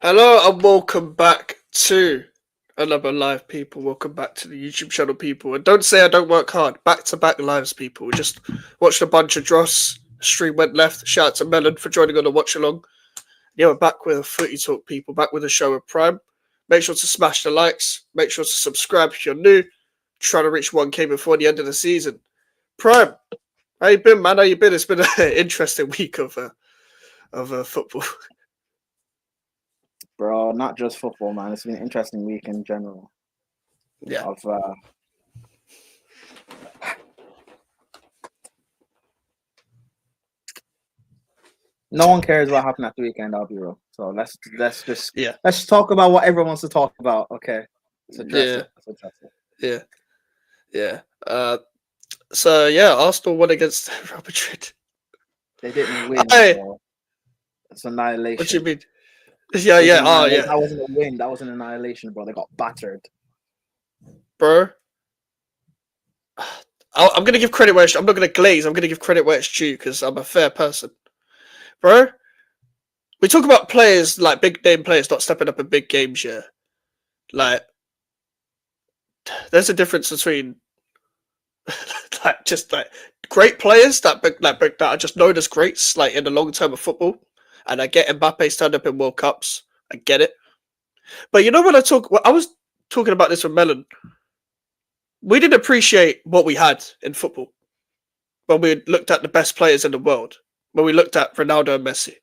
Hello and welcome back to another live, people. Welcome back to the YouTube channel, people. And don't say I don't work hard. Back to back lives, people. We just watched a bunch of dross. Stream went left. Shout out to Melon for joining on the watch along. Yeah, we're back with a footy talk, people. Back with a show of Prime. Make sure to smash the likes. Make sure to subscribe if you're new. Trying to reach 1K before the end of the season. Prime, how you been, man? How you been? It's been an interesting week of football. Bro, not just football, man. It's been an interesting week in general. Yeah. Of no one cares what happened at the weekend. I'll be real. So let's let's talk about what everyone wants to talk about. Okay, let's address it. Let's address it. Yeah. So yeah, Arsenal won against Real Madrid. They didn't win. Bro. It's annihilation. What do you mean? Yeah. That wasn't a win. That was an annihilation, bro. They got battered. Bro, I'm gonna give credit where I'm not gonna glaze. I'm gonna give credit where it's due because I'm a fair person, bro. We talk about players like big name players not stepping up in big games. Yeah, like there's a difference between just great players that are just known as greats, like in the long term of football. And I get Mbappe stand up in World Cups. I get it. But you know when I was talking about this with Melon. We didn't appreciate what we had in football when we looked at the best players in the world. When we looked at Ronaldo and Messi.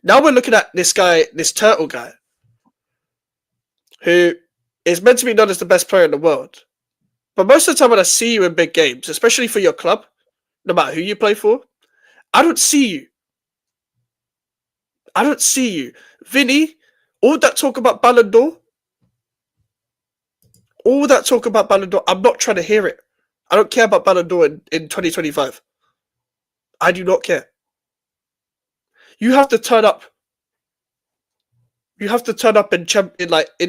Now we're looking at this guy, this turtle guy, who is meant to be known as the best player in the world. But most of the time when I see you in big games, especially for your club, no matter who you play for, I don't see you. I don't see you. Vinny, all that talk about Ballon d'Or, I'm not trying to hear it. I don't care about Ballon d'Or in 2025. I do not care. You have to turn up. You have to turn up in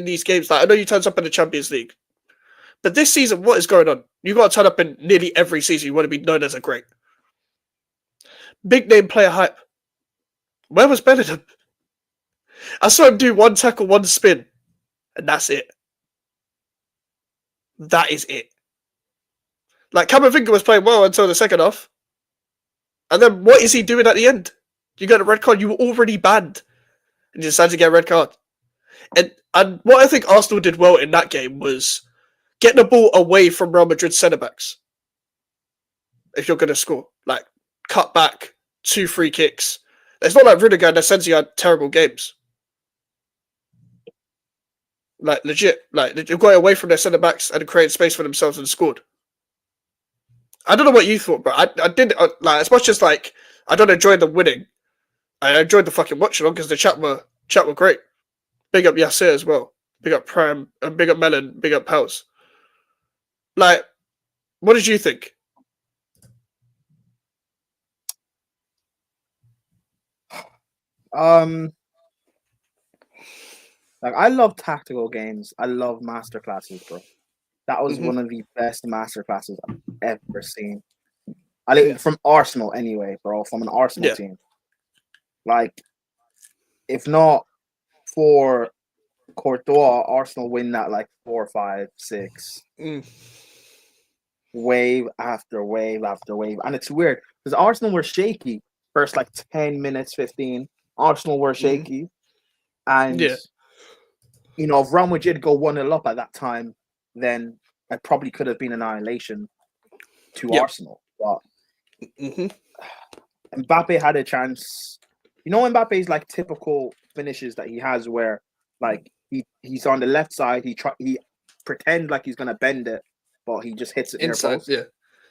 these games. Like I know you turn up in the Champions League. But this season, what is going on? You got to turn up in nearly every season. You want to be known as a great. Big name player hype. Where was Bellingham? I saw him do one tackle, one spin. And that's it. That is it. Like, Camavinga was playing well until the second half. And then what is he doing at the end? You got a red card. You were already banned. And you decided to get a red card. And what I think Arsenal did well in that game was get the ball away from Real Madrid centre-backs. If you're going to score. Like, cut back, 2 free kicks. It's not like Rudiger and Asensio had terrible games. Like, legit. Like, they got away from their centre-backs and created space for themselves and scored. I don't know what you thought, but I did, like, as much as, like, I don't enjoy the winning, I enjoyed the fucking watching on because the chat were great. Big up Yasser as well. Big up Prem, and big up Melon, big up Pels. Like, what did you think? Like I love tactical games. I love masterclasses, bro. That was one of the best masterclasses I've ever seen. I think from Arsenal anyway, bro. From an Arsenal team. Like, if not for Courtois, Arsenal win that like 4, 5, 6. Wave after wave after wave. And it's weird because Arsenal were shaky first like 10 minutes, 15. Arsenal were shaky. And you know, if Real Madrid go 1-0 up at that time, then it probably could have been annihilation to Arsenal. But Mbappe had a chance. You know, Mbappe's like typical finishes that he has where like he's on the left side, he pretend like he's gonna bend it, but he just hits it inside.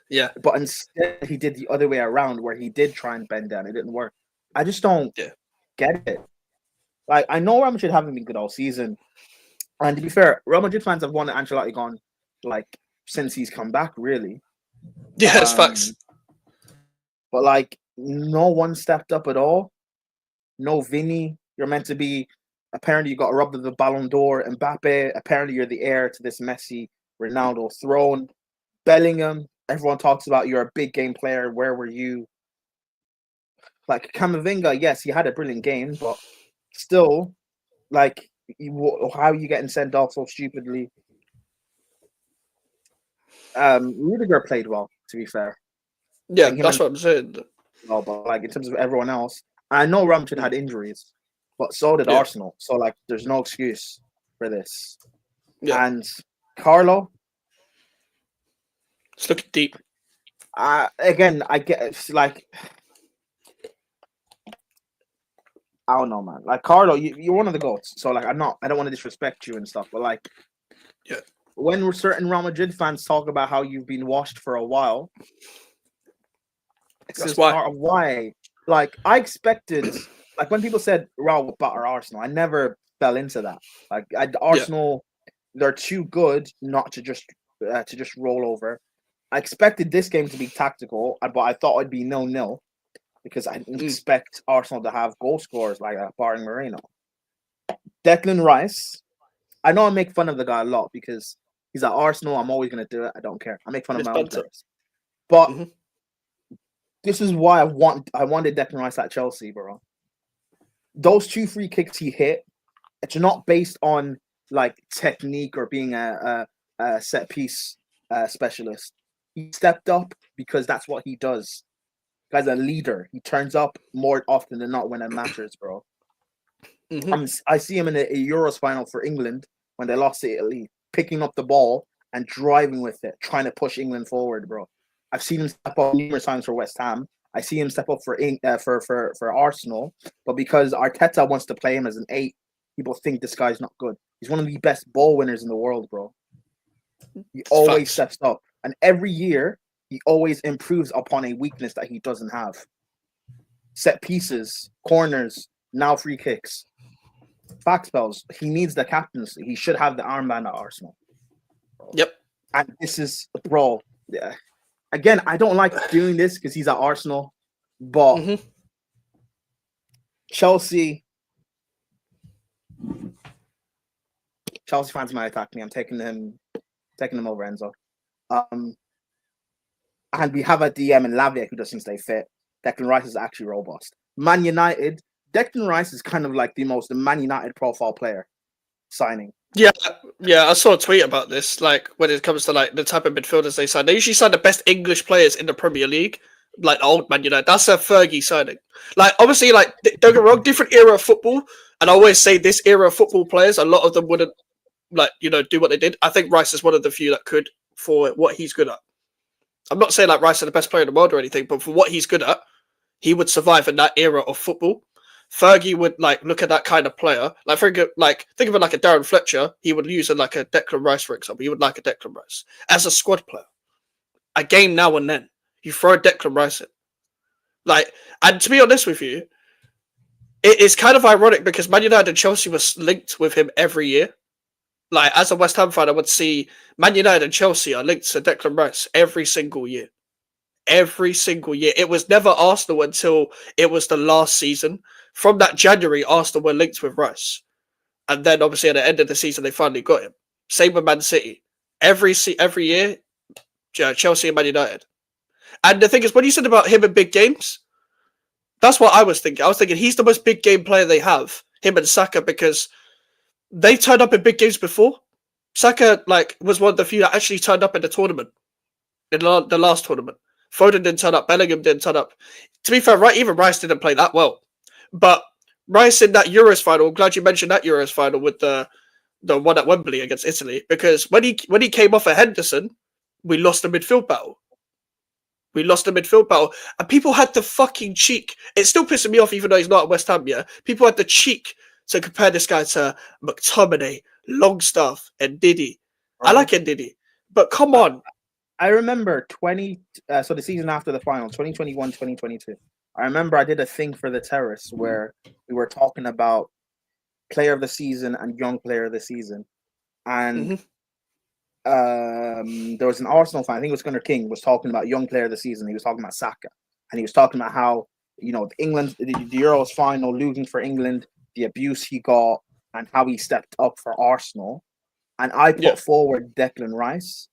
Yeah. But instead he did the other way around where he did try and bend it and it didn't work. I just don't get it. Like, I know Real Madrid haven't been good all season. And to be fair, Real Madrid fans have wanted Ancelotti gone, like, since he's come back, really. Yeah, it's facts. But, like, no one stepped up at all. No Vinny. You're meant to be, apparently you got robbed of the Ballon d'Or. Mbappe, apparently you're the heir to this Messi, Ronaldo throne. Bellingham, everyone talks about you're a big game player. Where were you? Like, Camavinga, yes, he had a brilliant game, but still, Like, how are you getting sent off so stupidly? Rudiger played well, to be fair. I Yeah, think him that's and what I'm saying. well, but like in terms of everyone else, I know Ramsdale had injuries, but so did Yeah, Arsenal. So like, there's no excuse for this. yeah. And Carlo, It's looking deep. again, I get it's like I don't know, man. Like Carlo, you're one of the goats. So like, I don't want to disrespect you and stuff, but like Yeah, when certain Real Madrid fans talk about how you've been washed for a while, this that's is why. part of why. Like I expected, like when people said Real would batter Arsenal, I never fell into that. Like Yeah, Arsenal, they're too good not to just roll over. I expected this game to be tactical, but I thought it'd be 0-0 because I didn't mm. expect Arsenal to have goal scorers like that, barring Moreno. Declan Rice, I know I make fun of the guy a lot because he's at Arsenal. I'm always going to do it. I don't care. I make fun of It's my own banter. players. But Hmm. this is why I wanted Declan Rice at Chelsea, bro. Those 2 free kicks he hit, it's not based on like technique or being a set piece specialist. He stepped up because that's what he does. Guy's a leader. He turns up more often than not when it matters, bro. Hmm. I see him in a Euros final for England when they lost to Italy, picking up the ball and driving with it, trying to push England forward, bro. I've seen him step up numerous times for West Ham. I see him step up for Arsenal, but because Arteta wants to play him as an 8, people think this guy's not good. He's one of the best ball winners in the world, bro. He It's always facts. steps up, and every year he always improves upon a weakness that he doesn't have. Set pieces, corners, now free kicks. Fact spells. He needs the captaincy. He should have the armband at Arsenal. Yep. And this is, bro. Yeah. Again, I don't like doing this because he's at Arsenal, but Hmm. Chelsea fans might attack me. I'm taking him over Enzo. Um, and we have a DM in Lavia who doesn't stay fit. Declan Rice is actually robust. Man United, Declan Rice is kind of like the Man United profile player signing. Yeah, yeah. I saw a tweet about this. Like when it comes to like the type of midfielders they sign, they usually sign the best English players in the Premier League. Like the old Man United, that's a Fergie signing. Like obviously, like don't get me wrong, different era of football. And I always say this era of football players, a lot of them wouldn't like do what they did. I think Rice is one of the few that could for what he's good at. I'm not saying like Rice is the best player in the world or anything, but for what he's good at, he would survive in that era of football. Fergie would like look at that kind of player, think of it like a Darren Fletcher. He would use it like a Declan Rice, for example. He would like a Declan Rice as a squad player. A game now and then, you throw a Declan Rice in. Like, and to be honest with you, it is kind of ironic because Man United and Chelsea was linked with him every year. Like, as a West Ham fan, I would see Man United and Chelsea are linked to Declan Rice every single year. Every single year. It was never Arsenal until it was the last season. From that January, Arsenal were linked with Rice. And then obviously at the end of the season, they finally got him. Same with Man City. Every year, Chelsea and Man United. And the thing is, when you said about him in big games, that's what I was thinking. I was thinking he's the most big game player they have, him and Saka, because they turned up in big games before. Saka was one of the few that actually turned up in the tournament, in the last tournament. Foden didn't turn up. Bellingham didn't turn up. To be fair, even Rice didn't play that well. But Rice in that Euros final, I'm glad you mentioned that Euros final with the one at Wembley against Italy, because when he came off at Henderson, we lost the midfield battle. We lost the midfield battle. And people had the fucking cheek. It's still pissing me off, even though he's not at West Ham yet. People had the cheek to compare this guy to McTominay, Longstaff, and Diddy. I like Ndidi, but come on. I remember so the season after the final, 2021, 2022. I remember I did a thing for the Terrace where we were talking about player of the season and young player of the season. And there was an Arsenal fan, I think it was Gunnar King, was talking about young player of the season. He was talking about Saka. And he was talking about how, England, the Euros final, losing for England, the abuse he got, and how he stepped up for Arsenal. And I put forward Declan Rice.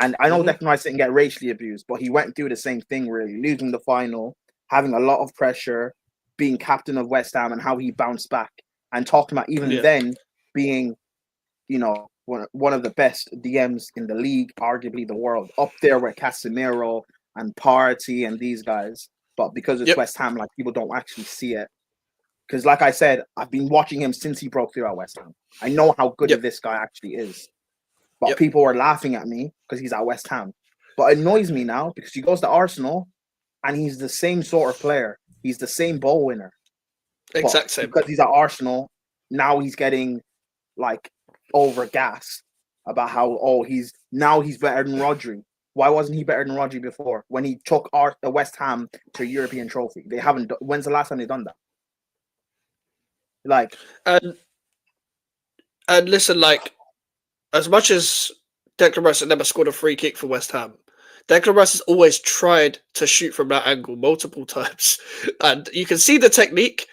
And I know Declan Rice didn't get racially abused, but he went through the same thing, really, losing the final, having a lot of pressure, being captain of West Ham, and how he bounced back. and talking about even Yeah. then being, one of the best DMs in the league, arguably the world, up there with Casemiro and Partey and these guys. But because it's Yep. West Ham, like people don't actually see it. Because, like I said, I've been watching him since he broke through at West Ham. I know how good Yep. this guy actually is. But Yep. people are laughing at me because he's at West Ham. But it annoys me now because he goes to Arsenal and he's the same sort of player. He's the same ball winner. Exact same. Because he's at Arsenal, now he's getting like overgassed about how he's better than Rodri. Why wasn't he better than Rodri before when he took West Ham to a European trophy? They haven't. When's the last time they've done that? Like, And listen, like, as much as Declan Rice had never scored a free kick for West Ham, Declan Rice has always tried to shoot from that angle multiple times, and you can see the technique,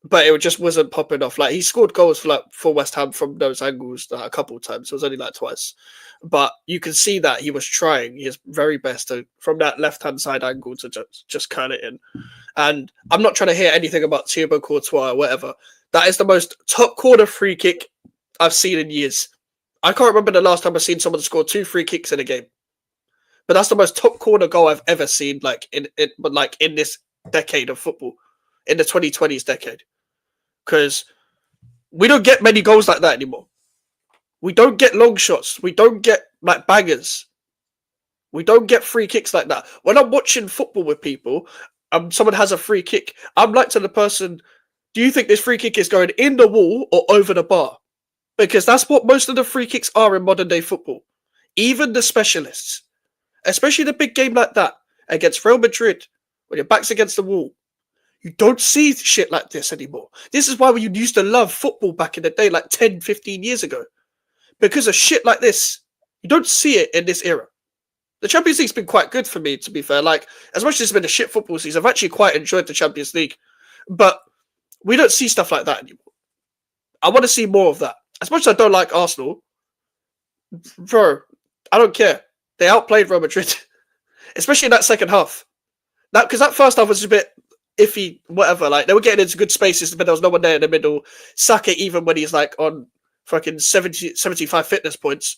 but it just wasn't popping off. Like, he scored goals for West Ham from those angles a couple of times. It was only like twice, but you can see that he was trying his very best to, from that left-hand side angle, to just curl it in. And I'm not trying to hear anything about Thibaut Courtois or whatever. That is the most top corner free kick I've seen in years. I can't remember the last time I've seen someone score 2 free kicks in a game. But that's the most top corner goal I've ever seen, like in this decade of football, in the 2020s decade. Because we don't get many goals like that anymore. We don't get long shots. We don't get like bangers. We don't get free kicks like that. When I'm watching football with people, someone has a free kick, I'm like to the person, do you think this free kick is going in the wall or over the bar? Because that's what most of the free kicks are in modern day football. Even the specialists. Especially the big game like that against Real Madrid, when your back's against the wall. You don't see shit like this anymore. This is why we used to love football back in the day, like 10, 15 years ago. Because of shit like this. You don't see it in this era. The Champions League's been quite good for me, to be fair. Like, as much as it's been a shit football season, I've actually quite enjoyed the Champions League. But we don't see stuff like that anymore. I want to see more of that. As much as I don't like Arsenal, bro, I don't care. They outplayed Real Madrid, especially in that second half. Because that first half was a bit iffy, whatever. Like, they were getting into good spaces, but there was no one there in the middle. Saka, even when he's like on fucking 75 fitness points,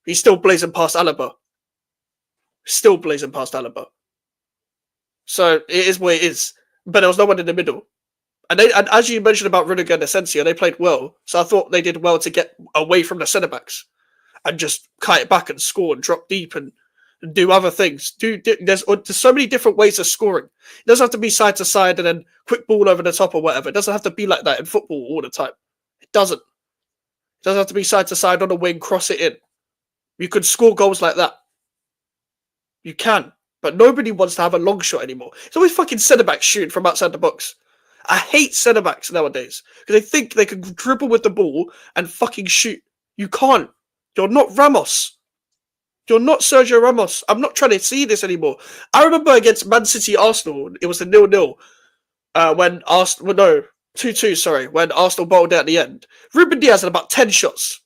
he's still blazing past Alaba. So it is what it is. But there was no one in the middle. And as you mentioned about Rudiger and Asensio, they played well. So I thought they did well to get away from the centre-backs and just kite it back and score and drop deep and do other things. There's so many different ways of scoring. It doesn't have to be side to side and then quick ball over the top or whatever. It doesn't have to be like that in football all the time. It doesn't. It doesn't have to be side to side on a wing, cross it in. You could score goals like that. You can. But nobody wants to have a long shot anymore. It's always fucking centre-backs shooting from outside the box. I hate centre-backs nowadays because they think they can dribble with the ball and fucking shoot. You can't. You're not Ramos. You're not Sergio Ramos. I'm not trying to see this anymore. I remember against Man City Arsenal, it was a 0-0 when Arsenal, well, no, 2-2, sorry, when Arsenal bowled out at the end. Ruben Diaz had about 10 shots.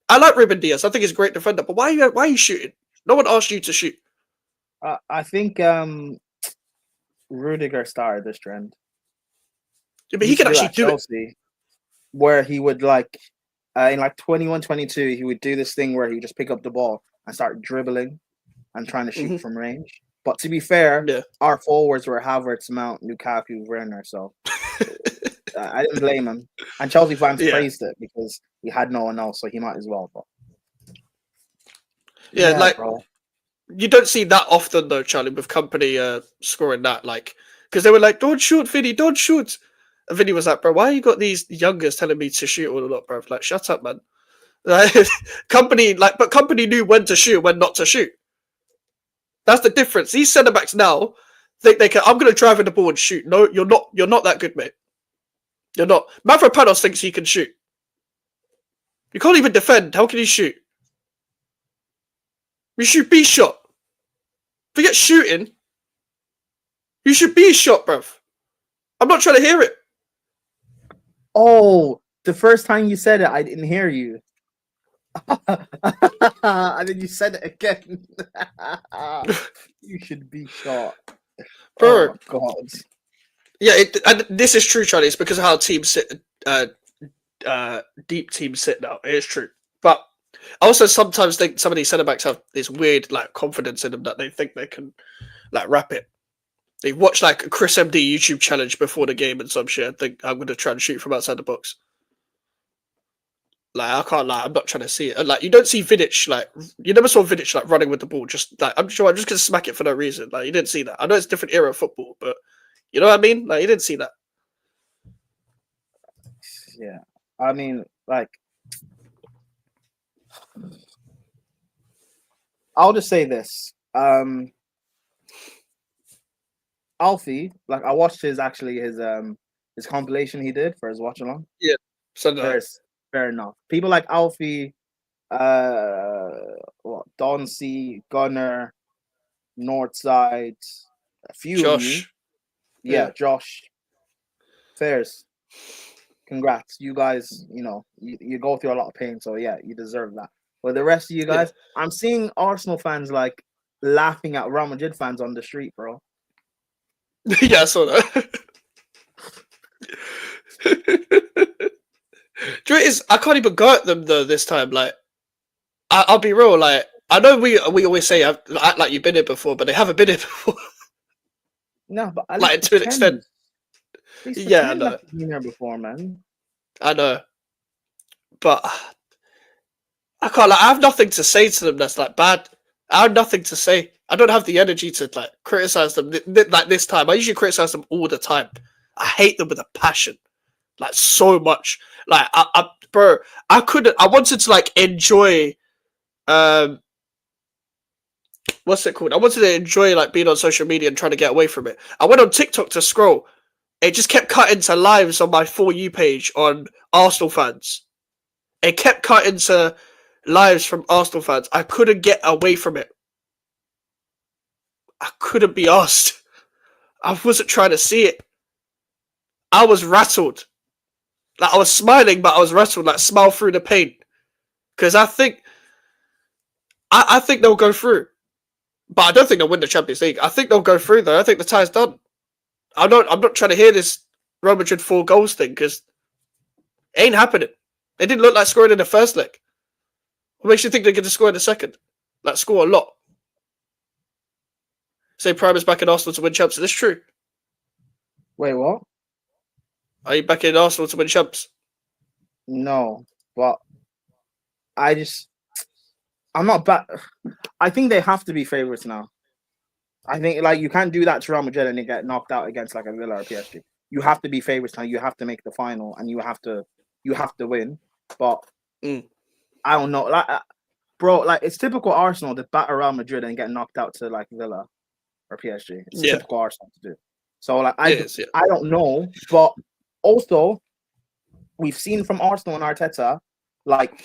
I like Ruben Diaz. I think he's a great defender, but why are you shooting? No one asked you to shoot. I think Rudiger started this trend. Yeah, but he can actually do Chelsea, it. Where he would in 21-22, he would do this thing where he would just pick up the ball and start dribbling and trying to shoot from range. But to be fair, our forwards were Havertz, Mount, Lukaku, Werner, so I didn't blame him. And Chelsea fans praised it because he had no one else, so he might as well. But bro. You don't see that often though, Charlie, with Company scoring that, because they were like, "Don't shoot, Vinny, don't shoot." And Vinny was like, "Bro, why you got these youngers telling me to shoot all a lot, bro? Like, shut up, man." Company knew when to shoot, when not to shoot. That's the difference. These centre backs now think they can. I'm going to drive in the ball and shoot. No, you're not. You're not that good, mate. You're not. Mavropanos thinks he can shoot. You can't even defend. How can you shoot? You should be shot. Forget shooting. You should be shot, bruv. I'm not trying to hear it. Oh, the first time you said it, I didn't hear you. And then you said it again. You should be shot. Bro. Oh, God. Yeah, and this is true, Charlie. It's because of how teams sit, deep teams sit now. It is true, but I also sometimes think some of these centre backs have this weird like confidence in them that they think they can like wrap it. They watch like a Chris MD YouTube challenge before the game and some shit. I think I'm gonna try and shoot from outside the box. Like I can't lie, I'm not trying to see it. And, like you don't see Vidic like you never saw Vidic like running with the ball. Just like I'm sure I'm just gonna smack it for no reason. Like you didn't see that. I know it's a different era of football, but you know what I mean. Like you didn't see that. Yeah, I mean, like, I'll just say this. Alfie, like, I watched his compilation he did for his watch along. Yeah. So no. Fair enough. People like Alfie, Don C, Gunner, Northside, a few of you. Josh. Yeah, Josh. Fairs. Congrats. You guys, you go through a lot of pain, so yeah, you deserve that. But the rest of you guys, I'm seeing Arsenal fans like laughing at Real Madrid fans on the street, bro. Yeah, I saw that. Do you know what it is? I can't even go at them though this time. Like, I'll be real. Like, I know we always say act like you've been here before, but they haven't been here before. No, but like to an extent. Yeah, I know. Like been here before, man. I know, but I can't. Like, I have nothing to say to them that's like bad. I have nothing to say. I don't have the energy to like criticize them like this time. I usually criticize them all the time. I hate them with a passion, like so much. Like, bro, I couldn't. I wanted to like enjoy. What's it called? I wanted to enjoy like being on social media and trying to get away from it. I went on TikTok to scroll. It just kept cutting to lives on my For You page on Arsenal fans. It kept cutting to lives from Arsenal fans. I couldn't get away from it. I couldn't be asked. I wasn't trying to see it. I was rattled. Like I was smiling, but I was rattled. Like smile through the pain, because I think they'll go through, but I don't think they'll win the Champions League. I think they'll go through though. I think the tie's done. I'm not trying to hear this Real Madrid 4 goals thing because it ain't happening. It didn't look like scoring in the first leg. What makes you think they're going to score in the second? Like score a lot. Say Prime is back in Arsenal to win champs. Is this true? Wait, what? Are you back in Arsenal to win champs? No, but I'm not back. I think they have to be favourites now. I think like you can't do that to Real Madrid and they get knocked out against like a Villa or PSG. You have to be favourites now. You have to make the final and you have to win. But I don't know, like, bro, like it's typical Arsenal to batter Real Madrid and get knocked out to like Villa or PSG. It's typical Arsenal to do. So like I don't know, but also we've seen from Arsenal and Arteta, like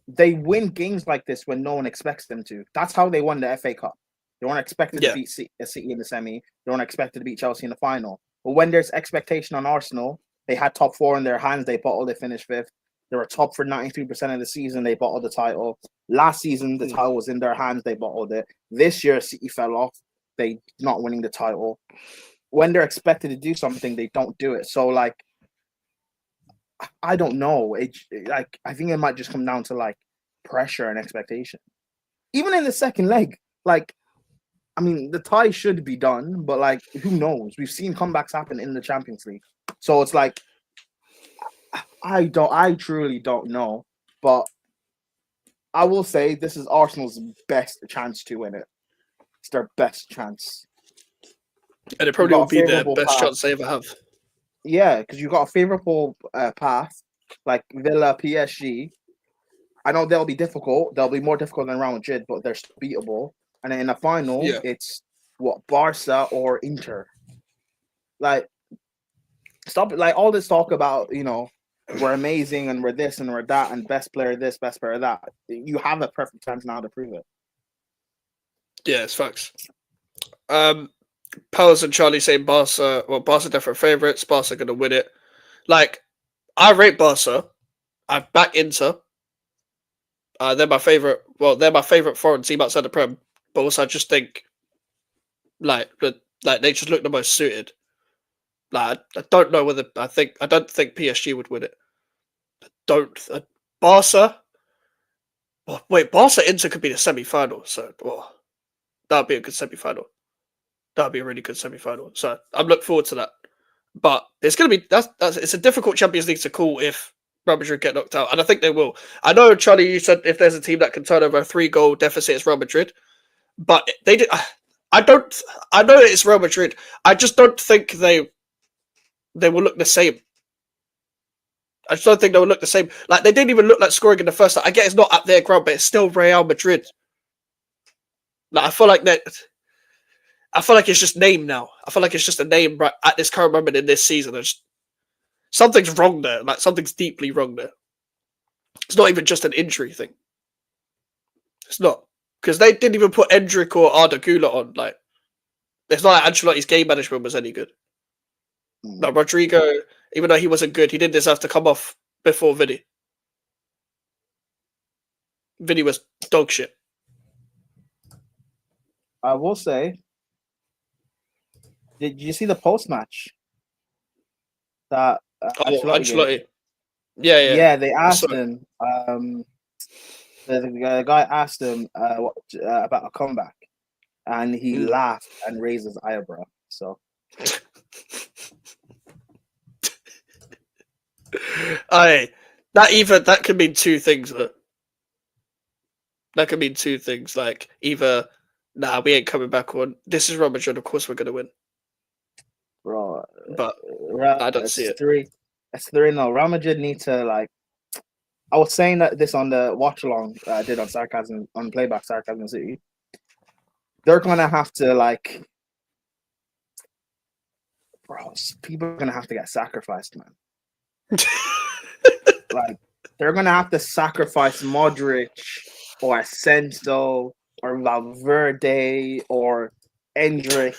they win games like this when no one expects them to. That's how they won the FA Cup. They weren't expected to beat City in the semi. They weren't expected to beat Chelsea in the final. But when there's expectation on Arsenal, they had top 4 in their hands. They bottled. They finished 5th. They were top for 93% of the season. They bottled the title. Last season, the title was in their hands. They bottled it. This year, City fell off. They not winning the title. When they're expected to do something, they don't do it. So, like, I don't know. I think it might just come down to like pressure and expectation. Even in the second leg, like, I mean, the tie should be done, but like, who knows? We've seen comebacks happen in the Champions League, so it's like, I truly don't know. But I will say this is Arsenal's best chance to win it. It's their best chance, and it probably will be their best chance they ever have. Yeah, because you've got a favourable path, like Villa, PSG. I know they'll be difficult. They'll be more difficult than Real Madrid, but they're still beatable. And then in the final, it's Barca or Inter. Like, stop it! Like all this talk about we're amazing and we're this and we're that and best player this, best player that. You have a perfect chance now to prove it. Yeah, it's facts. Powers and Charlie saying Barca. Well, Barca different favourites. Barca gonna win it. Like, I rate Barca. I back Inter. They're my favourite. Well, they're my favourite foreign team outside the Prem. But also, I just think, like they just look the most suited. Like, I don't know whether I don't think PSG would win it. Don't Barca? Oh, wait, Barca Inter could be the semi-final, so that'd be a good semi-final. That'd be a really good semi-final. So I'm looking forward to that. But it's gonna be that's it's a difficult Champions League to call if Real Madrid get knocked out, and I think they will. I know, Charlie, you said if there's a team that can turn over a 3-goal deficit, it's Real Madrid. But they did. I don't. I know it's Real Madrid. I just don't think they will look the same. I just don't think they will look the same. Like, they didn't even look like scoring in the first half. I get it's not at their ground, but it's still Real Madrid. Like, I feel like it's just name now. I feel like it's just a name right at this current moment in this season. Something's wrong there. Like, something's deeply wrong there. It's not even just an injury thing. It's not. Because they didn't even put Endrick or Arda Güler on. Like, it's not like Ancelotti's game management was any good. No, Rodrigo, even though he wasn't good, he didn't deserve to come off before Vini. Vini was dog shit. I will say, did you see the post match? That Ancelotti. Yeah. Yeah, they asked him. The guy asked him about a comeback, and he laughed and raised his eyebrow. So, that could mean two things. Though. That could mean two things. Like, either, nah, we ain't coming back on. This is Real Madrid. Of course, we're gonna win. bro, But I don't see it. It's 3-0. Real Madrid need to, like. I was saying that this on the watch along I did on Sarcasm on Playback Sarcasm City. They're gonna have to, like, bro. People are gonna have to get sacrificed, man. Like, they're gonna have to sacrifice Modric or Asensio or Valverde or Endrick,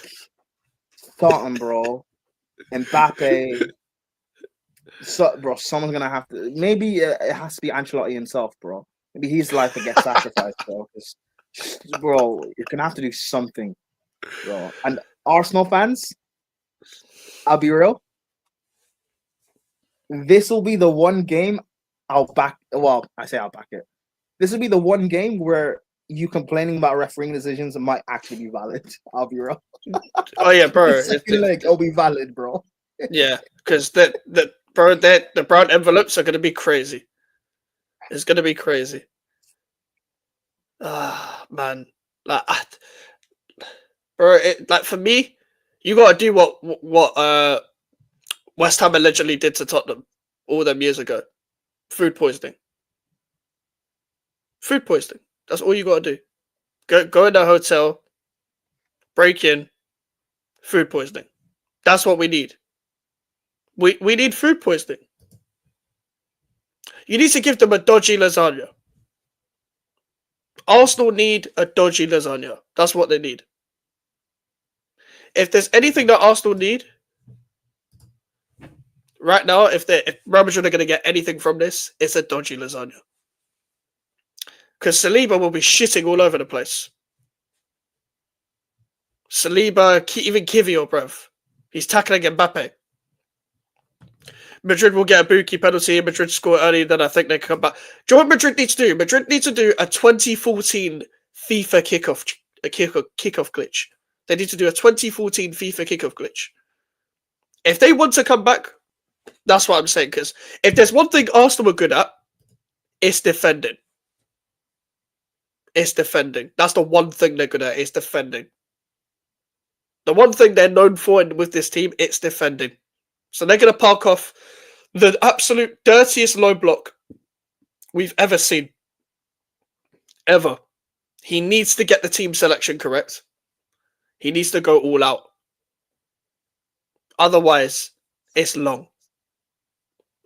something, bro. Mbappe. So, bro, someone's gonna have to. Maybe it has to be Ancelotti himself, bro. Maybe his life will get sacrificed, bro. Bro, you're gonna have to do something, bro. And Arsenal fans, I'll be real. This will be the one game I'll back. Well, I say I'll back it. This will be the one game where you complaining about refereeing decisions might actually be valid. I'll be real. Oh yeah, bro. It'll be valid, bro. Yeah, because the brown envelopes are gonna be crazy. It's gonna be crazy. Ah, man, like, bro, like, for me, you gotta do what West Ham allegedly did to Tottenham all them years ago. Food poisoning. Food poisoning. That's all you gotta do. Go in a hotel, break in, food poisoning. That's what we need. We need food poisoning. You need to give them a dodgy lasagna. Arsenal need a dodgy lasagna. That's what they need. If there's anything that Arsenal need right now, if Real Madrid are going to get anything from this, it's a dodgy lasagna. Because Saliba will be shitting all over the place. Saliba, even Kivior, bruv. He's tackling Mbappe. Madrid will get a Buki penalty and Madrid score early, then I think they come back. Do you know what Madrid needs to do? Madrid needs to do a 2014 FIFA kickoff glitch. They need to do a 2014 FIFA kickoff glitch. If they want to come back, that's what I'm saying. Because if there's one thing Arsenal are good at, it's defending. It's defending. That's the one thing they're good at, is defending. The one thing they're known for with this team, it's defending. So they're going to park off the absolute dirtiest low block we've ever seen. Ever. He needs to get the team selection correct. He needs to go all out. Otherwise, it's long.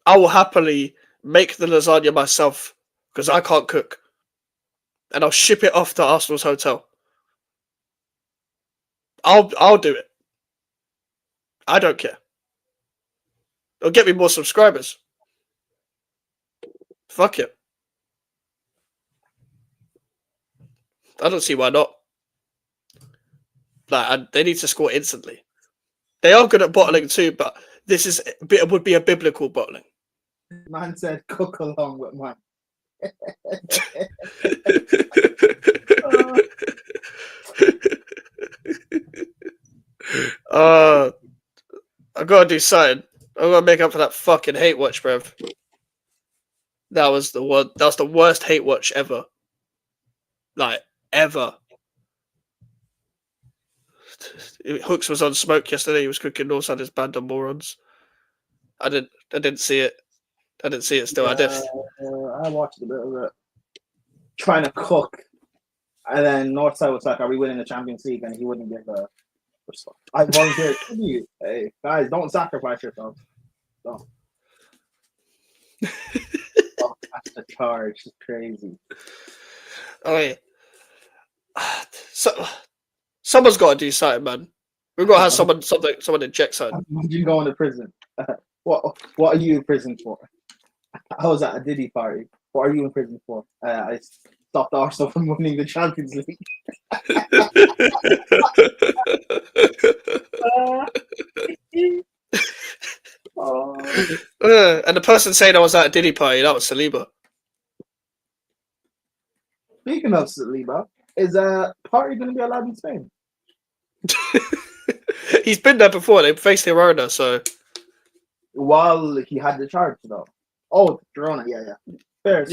I will happily make the lasagna myself because I can't cook. And I'll ship it off to Arsenal's hotel. I'll do it. I don't care. It'll get me more subscribers. Fuck it. I don't see why not. Like, they need to score instantly. They are good at bottling too, but this would be a biblical bottling. Man said cook along with mine. I gotta do something. I'm gonna make up for that fucking hate watch, bruv. That was the one. That was the worst hate watch ever. Like ever. Hooks was on smoke yesterday. He was cooking North Side his band on morons. I didn't see it. I didn't see it still. Yeah, I watched a bit of it. Trying to cook, and then Northside was like, "Are we winning the Champions League?" And he wouldn't give a. I volunteered. Hey guys, don't sacrifice yourselves. Don't. Oh, that's the charge. It's crazy. Oh yeah. So someone's got to do something, man. We've got to have someone inject something. Imagine going to prison. What are you in prison for? I was at a Diddy party. What are you in prison for? I stopped Arsenal from winning the Champions League. And the person saying I was at a Diddy party, that was Saliba. Speaking of Saliba, is a party going to be allowed in Spain? He's been there before. They faced Girona, so. While he had the charge, though. Oh, Girona, yeah. Fair.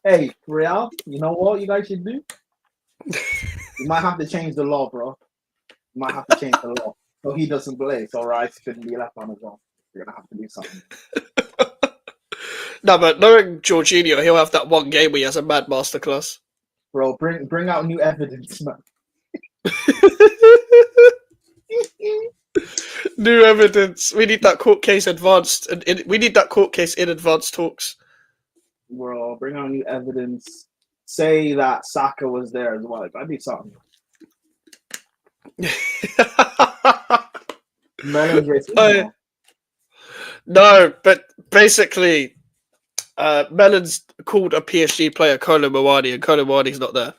Hey, Real, you know what you guys should do? You might have to change the law, bro. You might have to change the law. So he doesn't play, so Rice couldn't be left on his own. You're going to have to do something. No, but knowing Jorginho, he'll have that one game where he has a mad masterclass. Bro, bring out new evidence, man. New evidence. We need that court case advanced, and we need that court case in advanced talks. Bro, bring out new evidence. Say that Saka was there as well. That'd be something. No, but basically, Melon's called a PSG player Kolo Muani, and Kolo Muani's not there.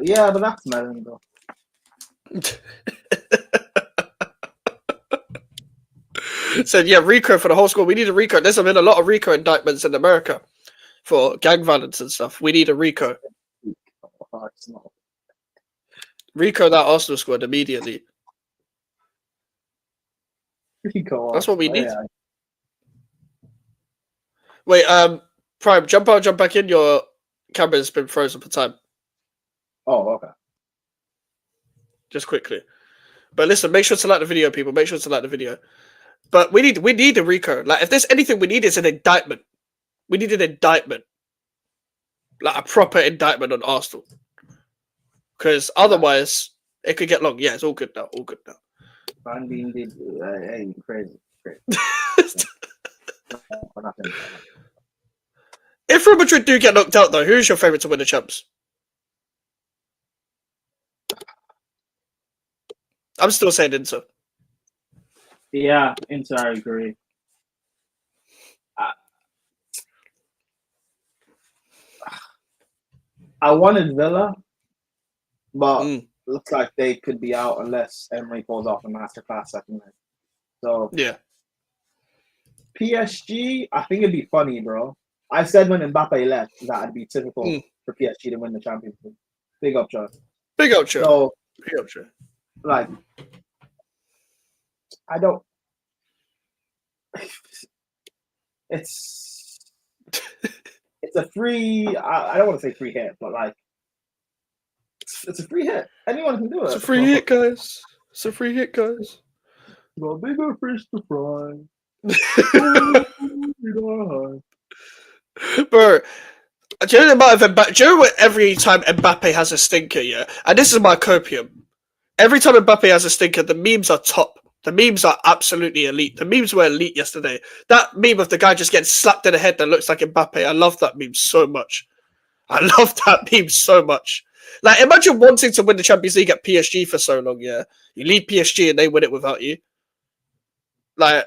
Yeah, but that's Melon, though. Said, yeah, RICO for the whole squad. We need a RICO. There's been a lot of RICO indictments in America for gang violence and stuff. We need a RICO. RICO that Arsenal squad immediately. RICO. That's what we need. Yeah. Wait, Prime, jump out, jump back in. Your camera's been frozen for time. Oh, okay. Just quickly. But listen, make sure to like the video, people. Make sure to like the video. But we need a RICO. Like, if there's anything we need, is an indictment. We need an indictment. Like, a proper indictment on Arsenal. Because otherwise, it could get long. Yeah, it's all good now. All good now. Hey, crazy. If Real Madrid do get knocked out, though, who's your favourite to win the champs? I'm still saying Inter. Yeah, Inter, I agree. I wanted Villa, but looks like they could be out unless Emery pulls off a masterclass second leg. So yeah, PSG, I think it'd be funny, bro. I said when Mbappe left that it'd be typical for PSG to win the Champions League. Big up, Joe. Big up, Joe. So, big up, Joe. Like, I don't. It's a free. I don't want to say free hit, but like, it's a free hit. Anyone can do it. It's a free hit, guys. It's a free hit, guys. Well, bigger fish to fry. Bro, do you know what every time Mbappe has a stinker, yeah? And this is my copium. Every time Mbappe has a stinker, the memes are top. The memes are absolutely elite. The memes were elite yesterday. That meme of the guy just getting slapped in the head that looks like Mbappe, I love that meme so much. I love that meme so much. Like, imagine wanting to win the Champions League at PSG for so long, yeah? You leave PSG and they win it without you. Like,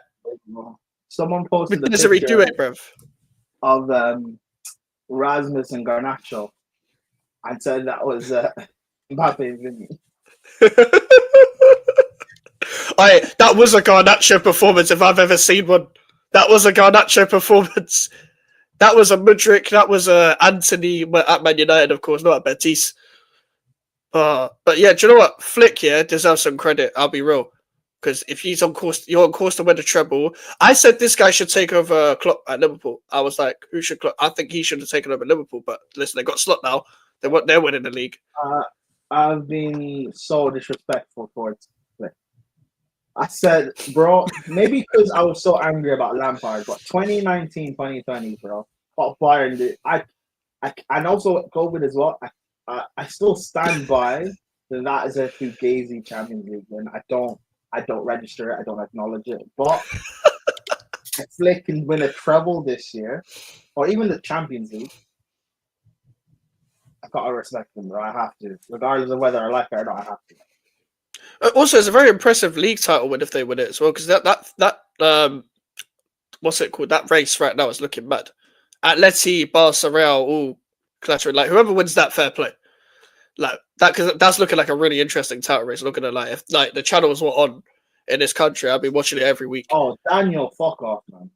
someone posted a misery picture do it, bruv. Of Rasmus and Garnacho and said that was Mbappe, Vinny. That was a Garnacho performance if I've ever seen one. That was a Garnacho performance. That was a Mudryk. That was a Anthony at Man United, of course, not at Betis. But yeah, do you know what? Flick, yeah, deserves some credit. I'll be real. Because if he's on course, you're on course to win the treble. I said this guy should take over Klopp at Liverpool. I was like, who should Klopp? I think he should have taken over Liverpool. But listen, they got Slot now. They're winning the league. I've been so disrespectful towards Flick. I said, bro, maybe because I was so angry about Lampard, but 2019, 2020, bro, what Bayern did, and also COVID as well. I still stand by that is a Fugazi Champions League, and I don't register it, I don't acknowledge it. But if Flick can win a treble this year, or even the Champions League, I've got to respect them, bro. I have to, regardless of whether I like it or not. I have to. Also, it's a very impressive league title win if they win it as well, because that what's it called? That race right now is looking mad. Atleti, Barca, Real, all clattering. Like whoever wins that, fair play. Like that, because that's looking like a really interesting title race. Looking at like if like the channels were on in this country, I'd be watching it every week. Oh, Daniel, fuck off, man.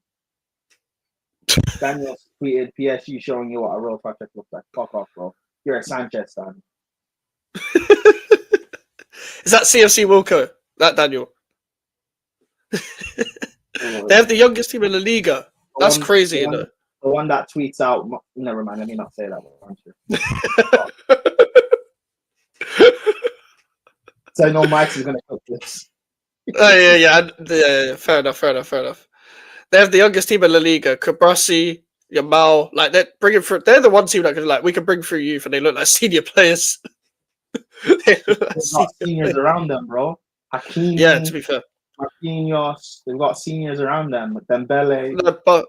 Daniel tweeted PSG showing you what a real project looks like. Fuck off, bro. You're a Sanchez fan. Is that CFC Wilco? That Daniel? They have the youngest team in La Liga. That's crazy, you know. The one that tweets out. Never mind. Let me not say that one. So I know Mike's is gonna cook this. Oh yeah. Fair enough. They have the youngest team in La Liga. Cabrasi, Yamal, like they're bringing through. They're the one team that could like we can bring through youth, and they look like senior players. They've got seniors around them, bro. Hakimi, yeah, to be fair. Marquinhos, they've got seniors around them. Dembele. No, Barca,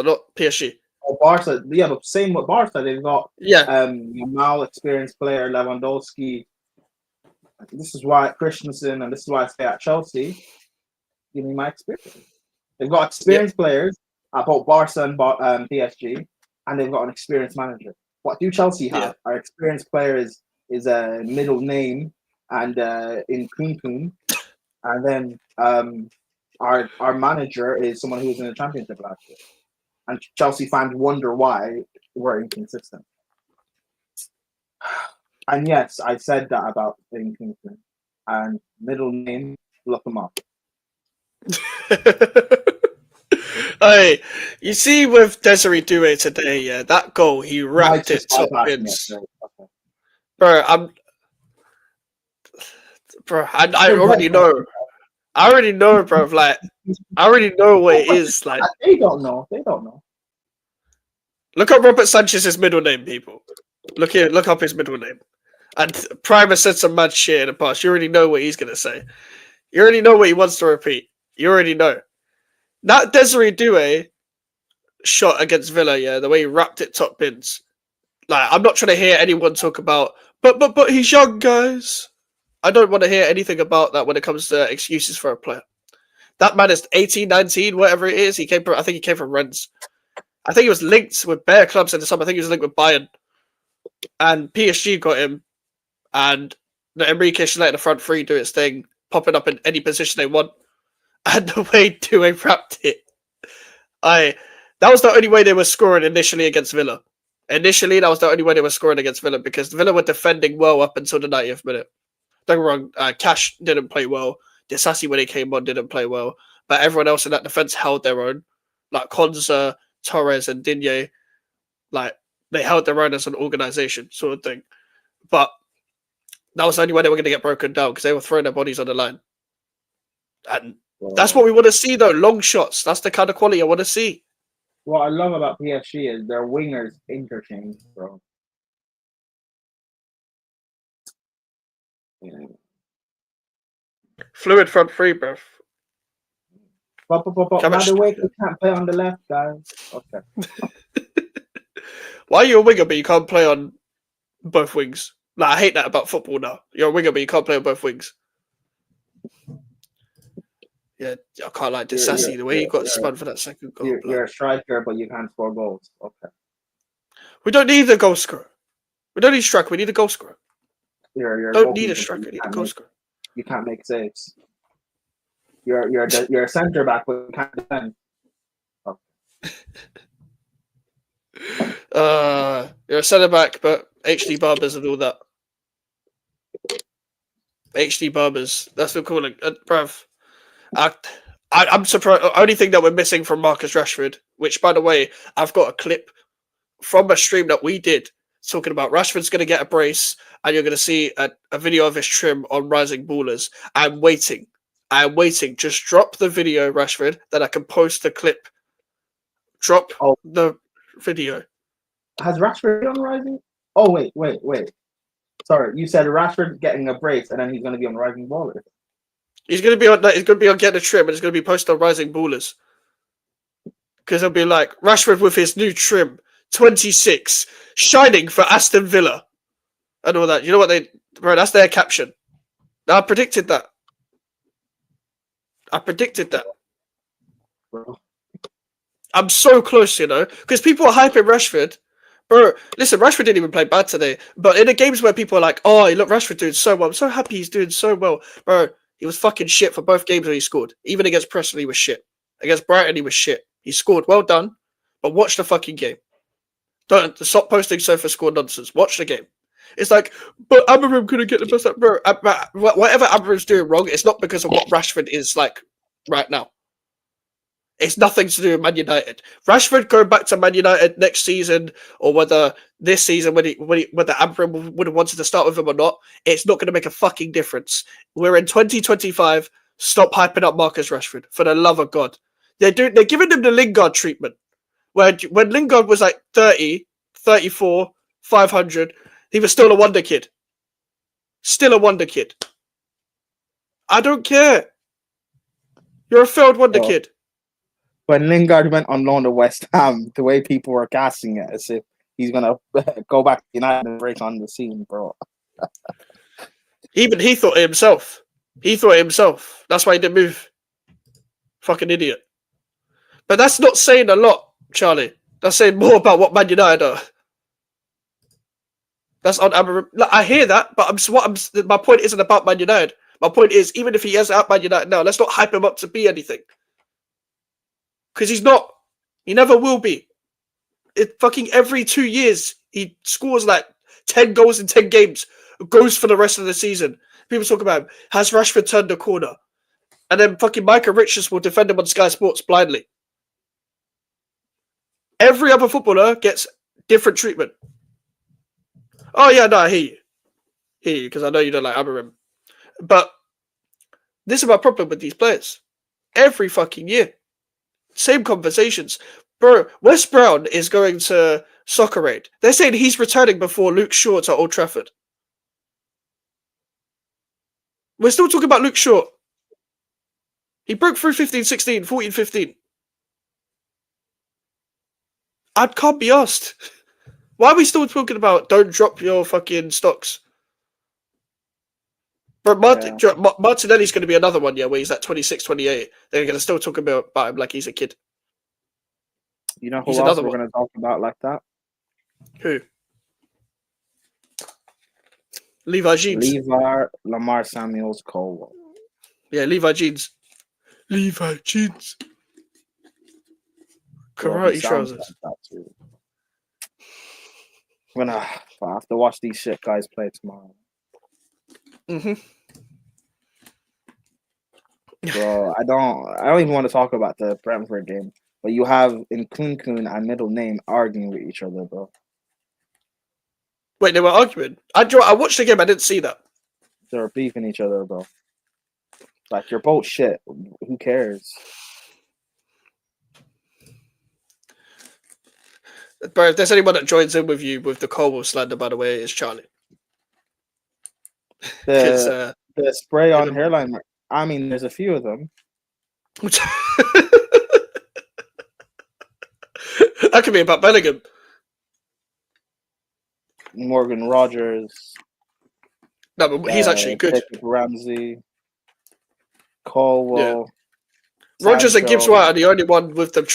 not PSG. Oh, Barca, yeah, but same with Barca. They've got Yamal, experienced player, Lewandowski. This is why Christensen, and this is why I stay at Chelsea. Give me my experience. They've got experienced players at both Barca and PSG, and they've got an experienced manager. What do Chelsea have? Yeah. Our experienced player is a middle name and in Kunkum, and then our manager is someone who was in the Championship last year. And Chelsea fans wonder why we're inconsistent. And yes, I said that about Kunkum. And middle name, look him up. Hey, you see with Desiree Doué today, yeah, that goal he wrapped it top bins. Bro, I already know. I already know, bro. Like, I already know what it is. Like, they don't know. Look up Robert Sanchez's middle name, people. Look up his middle name. And Primer said some mad shit in the past. You already know what he's gonna say. You already know what he wants to repeat. You already know. That Desiree Doué shot against Villa, yeah, the way he wrapped it top bins. Like, I'm not trying to hear anyone talk about, but he's young, guys. I don't want to hear anything about that when it comes to excuses for a player. That man is 18, 19, whatever it is. I think he came from Rennes. I think he was linked with bare clubs in the summer. I think he was linked with Bayern. And PSG got him. And Enrique should let the front three do its thing, popping up in any position they want. And the way Doué wrapped it. That was the only way they were scoring initially against Villa. Initially, that was the only way they were scoring against Villa because Villa were defending well up until the 90th minute. Don't get me wrong, Cash didn't play well. Disasi, when he came on, didn't play well. But everyone else in that defense held their own. Like Konza, Torres, and Digne. Like, they held their own as an organization, sort of thing. But that was the only way they were going to get broken down because they were throwing their bodies on the line. And that's what we want to see, though. Long shots. That's the kind of quality I want to see. What I love about PSG is their wingers interchange, bro. Yeah. Fluid front three, bro. By the way, you can't play on the left, guys. Okay. Why are you a winger but you can't play on both wings? Like, I hate that about football now. You're a winger but you can't play on both wings. Yeah, I can't like Disasi, the way he got spun for that second goal. You're a striker but you can't score goals. Okay. We don't need the goal scorer. We don't need a striker. We need a goal scorer. You're a Don't need a goalkeeper. striker. We need a goal scorer. You can't make saves. You're a centre back, but you can't defend. You're a centre back, but HD Barbers and all that. HD Barbers. That's what we're calling it, bruv. I'm surprised. The only thing that we're missing from Marcus Rashford, which, by the way, I've got a clip from a stream that we did talking about Rashford's going to get a brace, and you're going to see a video of his trim on Rising Ballers. I'm waiting. Just drop the video, Rashford, that I can post the clip. Drop the video. Has Rashford on Rising? Oh, wait. Sorry, you said Rashford getting a brace, and then he's going to be on Rising Ballers. He's going to be on that. He's going to be on Get a Trim, and it's going to be posted on Rising Ballers. Because it'll be like Rashford with his new trim, 26, shining for Aston Villa, and all that. You know what bro? That's their caption. Now, I predicted that. Bro. I'm so close, because people are hyping Rashford. Bro, listen, Rashford didn't even play bad today. But in the games where people are like, oh, look, Rashford doing so well. I'm so happy he's doing so well. Bro, he was fucking shit for both games where he scored. Even against Preston, he was shit. Against Brighton, he was shit. He scored. Well done. But watch the fucking game. Don't stop posting Sofa score nonsense. Watch the game. It's like, but Amorim couldn't get the best out. Bro, whatever Amorim's doing wrong, it's not because of what Rashford is like right now. It's nothing to do with Man United. Rashford going back to Man United next season, or whether this season, whether Amorim would have wanted to start with him or not, it's not going to make a fucking difference. We're in 2025. Stop hyping up Marcus Rashford, for the love of God. They're giving him the Lingard treatment. When Lingard was like 30, 34, 500, he was still a wonder kid. Still a wonder kid. I don't care. You're a failed wonder kid. When Lingard went on loan to West Ham, the way people were casting it as if he's going to go back to United and break on the scene, bro. Even he thought it himself. That's why he didn't move. Fucking idiot. But that's not saying a lot, Charlie. That's saying more about what Man United are. That's on Amorim. I hear that, but my point isn't about Man United. My point is, even if he is at Man United now, let's not hype him up to be anything. Because he's not. He never will be. Fucking every 2 years, he scores like 10 goals in 10 games. Goes for the rest of the season. People talk about him. Has Rashford turned the corner? And then fucking Micah Richards will defend him on Sky Sports blindly. Every other footballer gets different treatment. Oh, yeah, no, I hear you. Because I know you don't like Amorim. But this is my problem with these players. Every fucking year. Same conversations. Bro, Wes Brown is going to Soccer Aid. They're saying he's returning before Luke Shaw to Old Trafford. We're still talking about Luke Shaw. He broke through 15-16, 14-15. I can't be asked. Why are we still talking about don't drop your fucking stocks? But Martinelli's going to be another one, where he's at 26, 28. They're going to still talk about him like he's a kid. You know who else we're going to talk about like that? Who? Levi Jeans. Lamar Samuels Colwell. Yeah, Levi Jeans. Karate trousers. Like I have to watch these shit guys play tomorrow. Bro, I don't even want to talk about the Brentford game. But you have Nkunku and middle name arguing with each other, bro. Wait, they were arguing? I watched the game, I didn't see that. They were beefing each other, bro. Like, you're both shit. Who cares? Bro, if there's anyone that joins in with you with the Colwell slander, by the way, it's Charlie. The spray on hairline. I mean, there's a few of them. That could be about Bellingham. Morgan Rogers. No, but he's actually good. Ramsey. Colwell. Yeah. Rogers and Gibbs White are the only one with that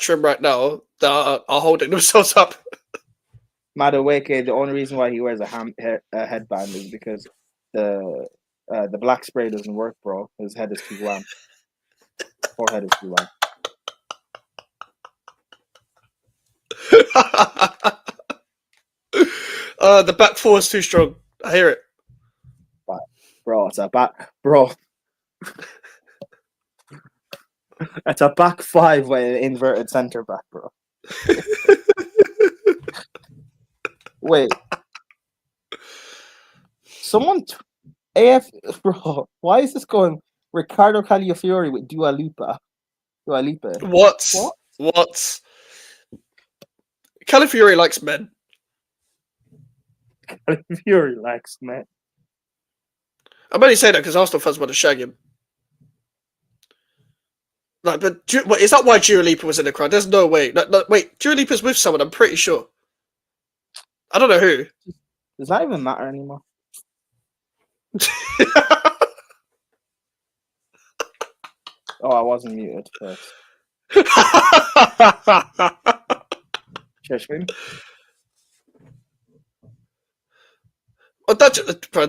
trim right now that are holding themselves up. Madueke, the only reason why he wears a headband is because the black spray doesn't work, bro. His head is too wan. Forehead is too wan. The back four is too strong. I hear it. But, bro, it's a back, bro. It's a back five with an inverted centre back, bro. Wait. Someone AF bro, why is this going Ricardo Calafiori with Dua Lipa? What? Calafiori likes men. Calafiori likes men. I'm only saying that because Arsenal fans want to shag him. Like, but is that why Dua Lipa was in the crowd? There's no way. No, wait, Dua Lipa's with someone. I'm pretty sure. I don't know who. Does that even matter anymore? Oh, I wasn't muted first. Share screen. Well, bro,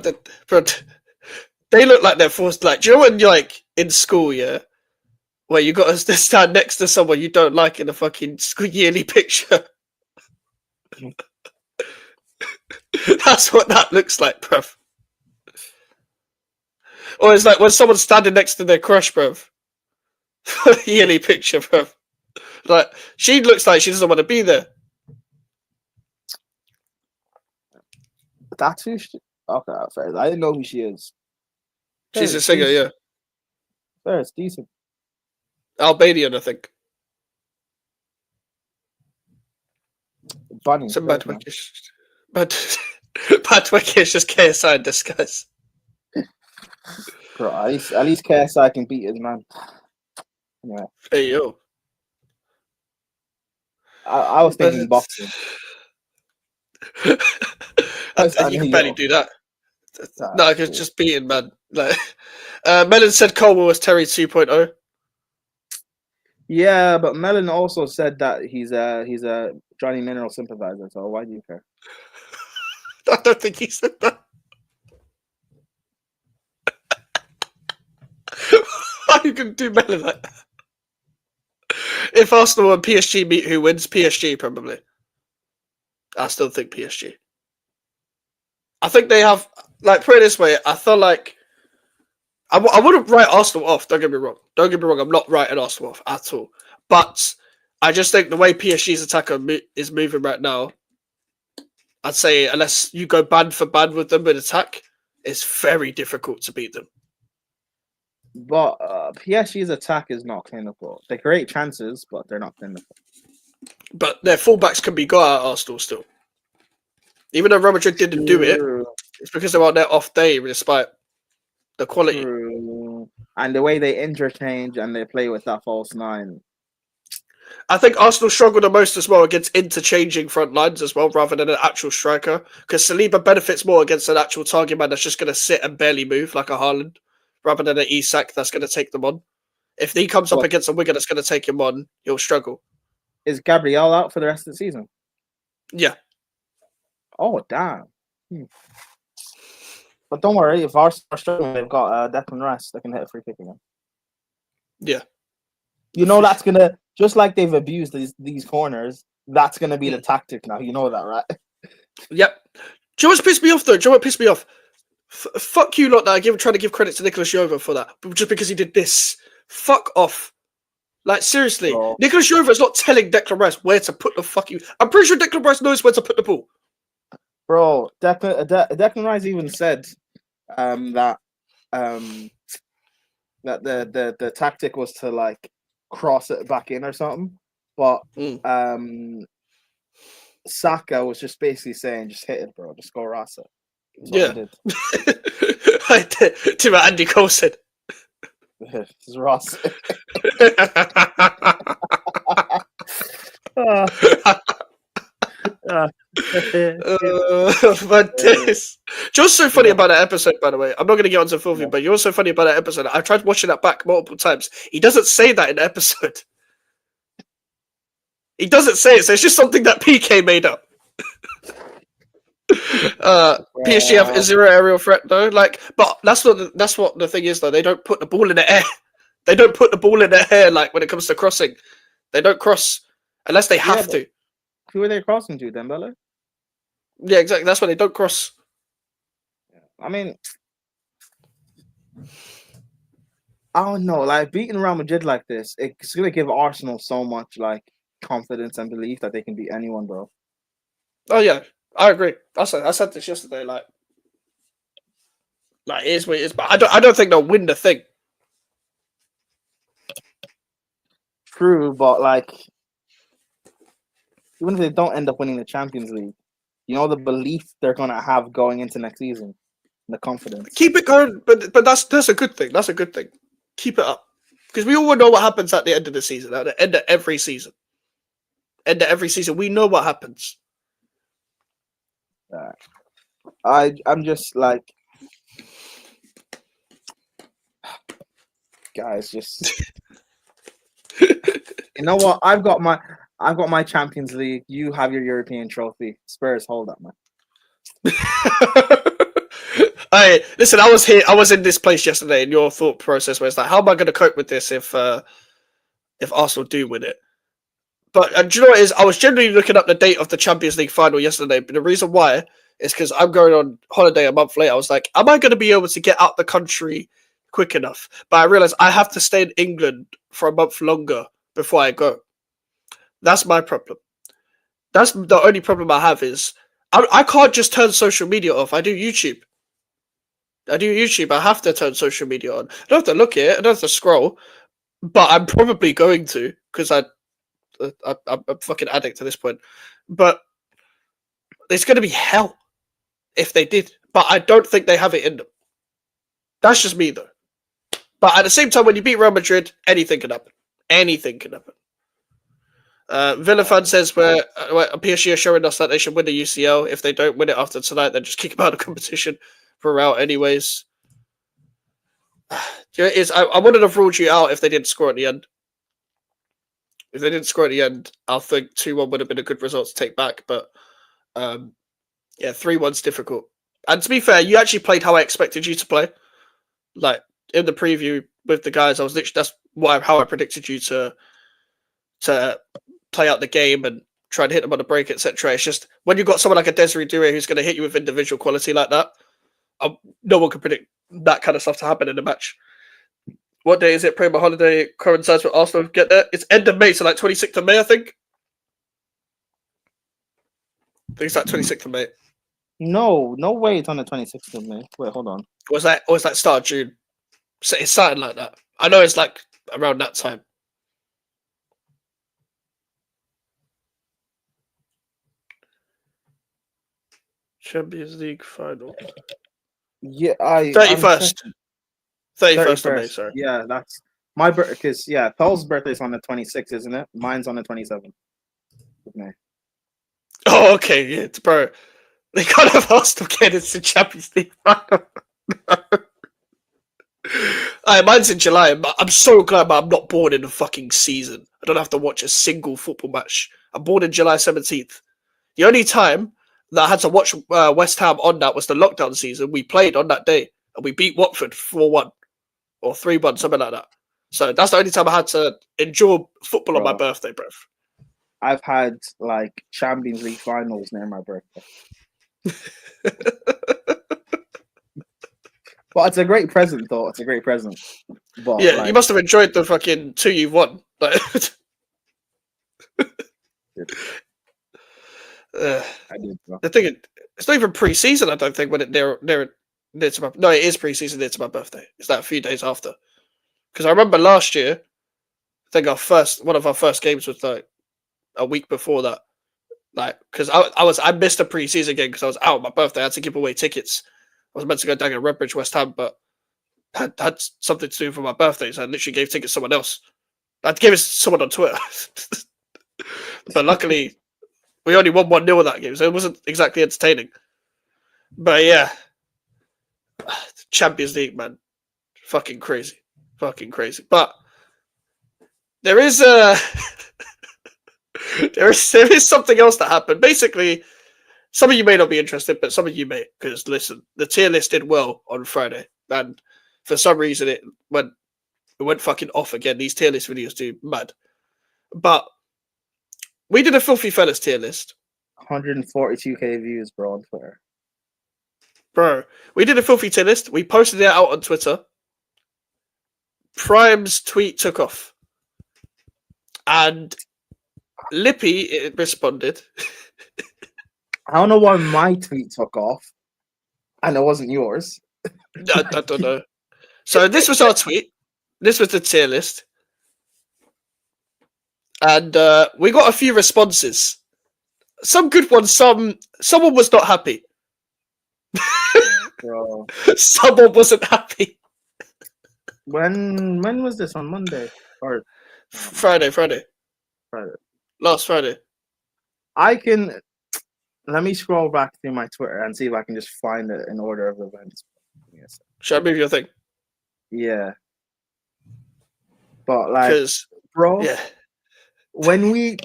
they look like they're forced. Like, do you know when you're like in school, yeah, where you got to stand next to someone you don't like in a fucking yearly picture? That's what that looks like, bruv. Or it's like when someone's standing next to their crush, bruv. Yearly picture, bruv. Like, she looks like she doesn't want to be there. That's who she... Okay, fair. I didn't know who she is. She's a singer, yeah. Fair, it's decent. Albanian, I think. Bunny. It's a bad wickish. Bad wickish, just KSI in disguise. Bro, at least KSI can beat his man. Anyway. Hey, yo. I was thinking boxing. You can barely do that. No, it's just beating, man. Like, Melon said Colwell was Terry 2.0. Yeah, but Melon also said that he's a Johnny Mineral sympathizer. So why do you care? I don't think he said that. How you can do Melon like that? If Arsenal and PSG meet, who wins? PSG, probably. I still think PSG. I think they have, like, put it this way, I feel like I wouldn't write Arsenal off, don't get me wrong. I'm not writing Arsenal off at all. But I just think the way PSG's attacker is moving right now, I'd say unless you go band for band with them in attack, it's very difficult to beat them. But PSG's attack is not clinical. They create chances, but they're not clinical. But their fullbacks can be got at Arsenal still. Even though Real Madrid didn't do it, it's because they were on their off day despite the quality. True. And the way they interchange and they play with that false nine. I think Arsenal struggled the most as well against interchanging front lines as well, rather than an actual striker. Because Saliba benefits more against an actual target man that's just going to sit and barely move like a Haaland, rather than an Isak that's going to take them on. If he comes up against a winger that's going to take him on, he'll struggle. Is Gabriel out for the rest of the season? Yeah. Oh, damn. But don't worry, if Arsenal are struggling, they've got Declan Rice that can hit a free kick again. Yeah. You know that's going to, just like they've abused these corners, that's going to be the tactic now. You know that, right? Yep. Do you know what's pissed me off, though? Do you know what pissed me off? Fuck you lot that are trying to give credit to Nicolas Jova for that, just because he did this. Fuck off. Like, seriously. Bro. Nicolas Jova is not telling Declan Rice where to put the fuck you. I'm pretty sure Declan Rice knows where to put the ball. Bro, Declan Rice even said that the tactic was to like cross it back in or something, but Saka was just basically saying, "Just hit it, bro. Just go Rasa." Yeah, I did. To what Andy Cole said. It's Rasa. But this, just so funny about that episode, by the way. I'm not going to get onto filthy, but you're so funny about that episode. I tried watching that back multiple times. He doesn't say that in the episode. He doesn't say it, so it's just something that PK made up. PSG have zero aerial threat though. Like, but that's what the thing is though. They don't put the ball in the air. They don't put the ball in the air like when it comes to crossing. They don't cross unless they have to. Who are they crossing to, Dembele? Yeah, exactly. That's why they don't cross. I mean, I don't know. Like beating Real Madrid like this, it's gonna give Arsenal so much like confidence and belief that they can beat anyone, bro. Oh yeah, I agree. I said this yesterday. Like it is what it is. But I don't think they'll win the thing. True, but like even if they don't end up winning the Champions League, you know the belief they're gonna have going into next season, the confidence. Keep it going, but that's a good thing. That's a good thing. Keep it up because we all know what happens at the end of the season. At the end of every season, we know what happens. I'm just like, guys, just you know what? I've got my Champions League. You have your European trophy. Spurs, hold that, man. Hey, listen, I was here. I was in this place yesterday, and your thought process was like, "How am I going to cope with this if Arsenal do win it?" But do you know what it is? I was generally looking up the date of the Champions League final yesterday, but the reason why is because I'm going on holiday a month later. I was like, "Am I going to be able to get out the country quick enough?" But I realized I have to stay in England for a month longer before I go. That's my problem. That's the only problem I have is I can't just turn social media off. I do YouTube. I have to turn social media on. I don't have to look at it. I don't have to scroll. But I'm probably going to because I'm a fucking addict at this point. But it's going to be hell if they did. But I don't think they have it in them. That's just me, though. But at the same time, when you beat Real Madrid, anything can happen. Anything can happen. Villa fan says where PSG are showing us that they should win the UCL. If they don't win it after tonight, then just kick them out of competition for out anyways. I wouldn't have ruled you out if they didn't score at the end. If they didn't score at the end, I think 2-1 would have been a good result to take back. But yeah, 3-1's difficult. And to be fair, you actually played how I expected you to play. Like in the preview with the guys, I was literally how I predicted you to play out the game and try and hit them on the break, etc. It's just when you've got someone like a Desiree Doué who's going to hit you with individual quality like that, no one can predict that kind of stuff to happen in a match. What day is it? Premier holiday coincides with Arsenal get there. It's end of May, so like 26th of May, I think. I think it's like 26th of May. No way. It's on the 26th of May. Wait, hold on. Was that start of June? So it's something like that. I know it's like around that time. Champions League final. Yeah, 31st. 31st of May, sorry. Yeah, that's my birthday. Because Paul's birthday is on the 26th, isn't it? Mine's on the 27th of May. Oh, okay, yeah, bro. They can't have Arsenal get into the Champions League final. Mine's in July. I'm so glad I'm not born in the fucking season. I don't have to watch a single football match. I'm born in July 17th. The only time that I had to watch West Ham on that was the lockdown season. We played on that day and we beat Watford 4-1 or 3-1, something like that. So that's the only time I had to enjoy football on my birthday, bro. I've had like Champions League finals near my birthday. Well, it's a great present, though. It's a great present. But, yeah, you must have enjoyed the fucking 2 you've won. Like, I did. The thing, it's not even pre-season. I don't think when it near to my. No, it is pre-season near to my birthday. It's like a few days after. Because I remember last year, I think one of our first games was like a week before that. Like, because I missed a pre-season game because I was out on my birthday. I had to give away tickets. I was meant to go down to Redbridge, West Ham, but had something to do for my birthday, so I literally gave tickets to someone else. I gave it to someone on Twitter. But luckily, we only won 1-0 in that game, so it wasn't exactly entertaining. But yeah, Champions League, man. Fucking crazy. But there is something else that happened. Basically, some of you may not be interested, but some of you may, because listen, the tier list did well on Friday, and for some reason it went fucking off again. These tier list videos do mad, but we did a Filthy Fellas tier list. 142k views, bro, on Twitter. Bro, we did a Filthy tier list. We posted it out on Twitter. Prime's tweet took off, and Lippy responded. I don't know why my tweet took off, and it wasn't yours. I don't know. So this was our tweet. This was the tier list, and we got a few responses. Some good ones. Someone was not happy. Bro, someone wasn't happy. When was this, on Monday or Friday? Friday. Last Friday. Let me scroll back through my Twitter and see if I can just find it in order of events. Yes. Should I move your thing? Yeah. But like, bro, yeah. When we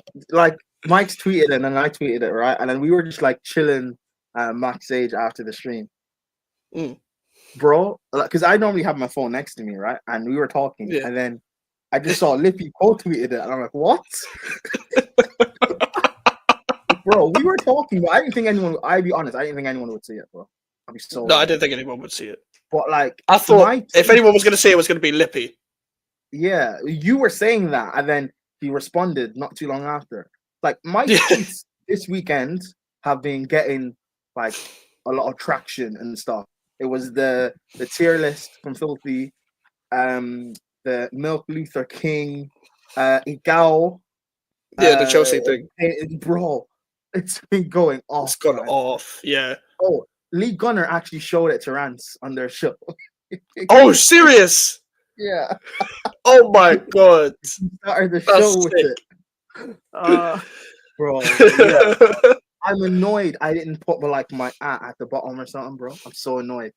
Mike's tweeted it and I tweeted it, right? And then we were just like chilling backstage after the stream. Bro, because I normally have my phone next to me, right? And we were talking, and then I just saw Lippy tweeted it, and I'm like, what? Bro, we were talking, but I didn't think anyone. I'd be honest, I didn't think anyone would see it, bro. No, I didn't think anyone would see it. But like, I thought if anyone was going to see it, it was going to be Lippy. Yeah, you were saying that, and then he responded not too long after. Like, my tweets this weekend have been getting like a lot of traction and stuff. It was the tier list from Filthy, the Milk Luther King, Igao. Yeah, the Chelsea thing. Bro, it's been going off. It's gone off, yeah. Oh, Lee Gunner actually showed it to Rance on their show. Oh, serious? Yeah. Oh my god. He started the show with it. Bro. Yeah. I'm annoyed I didn't put my at the bottom or something, bro. I'm so annoyed.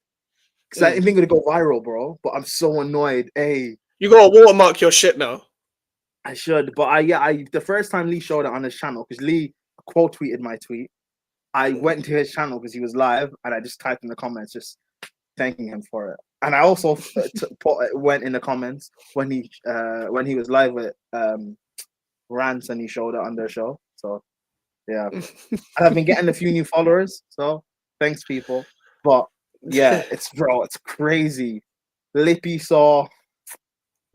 Because I didn't think it would go viral, bro. But I'm so annoyed. Hey. You gotta watermark your shit now. I should. But I the first time Lee showed it on his channel, because Lee quote tweeted my tweet, I went into his channel because he was live, and I just typed in the comments just thanking him for it. And I also went in the comments when he was live with Rance, and he showed it on their show. So yeah, and I've been getting a few new followers. So thanks, people. But yeah, it's crazy. Lippy saw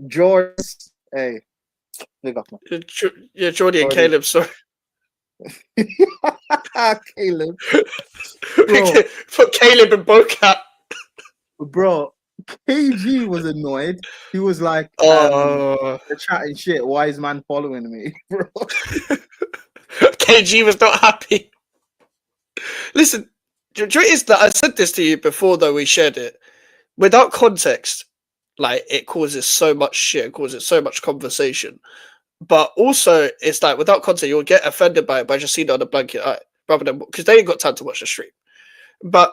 George. Hey, big up, man. Yeah, Jordy and Caleb. Sorry. Caleb. Put Caleb in Bocat. Bro, KG was annoyed. He was like, they're chatting shit. Why is man following me, bro? KG was not happy. Listen, the truth is that I said this to you before, though we shared it. Without context, like, it causes so much shit, it causes so much conversation. But also, it's like, without context, you'll get offended by it by just seeing it on a blanket eye, rather than, because they ain't got time to watch the stream. But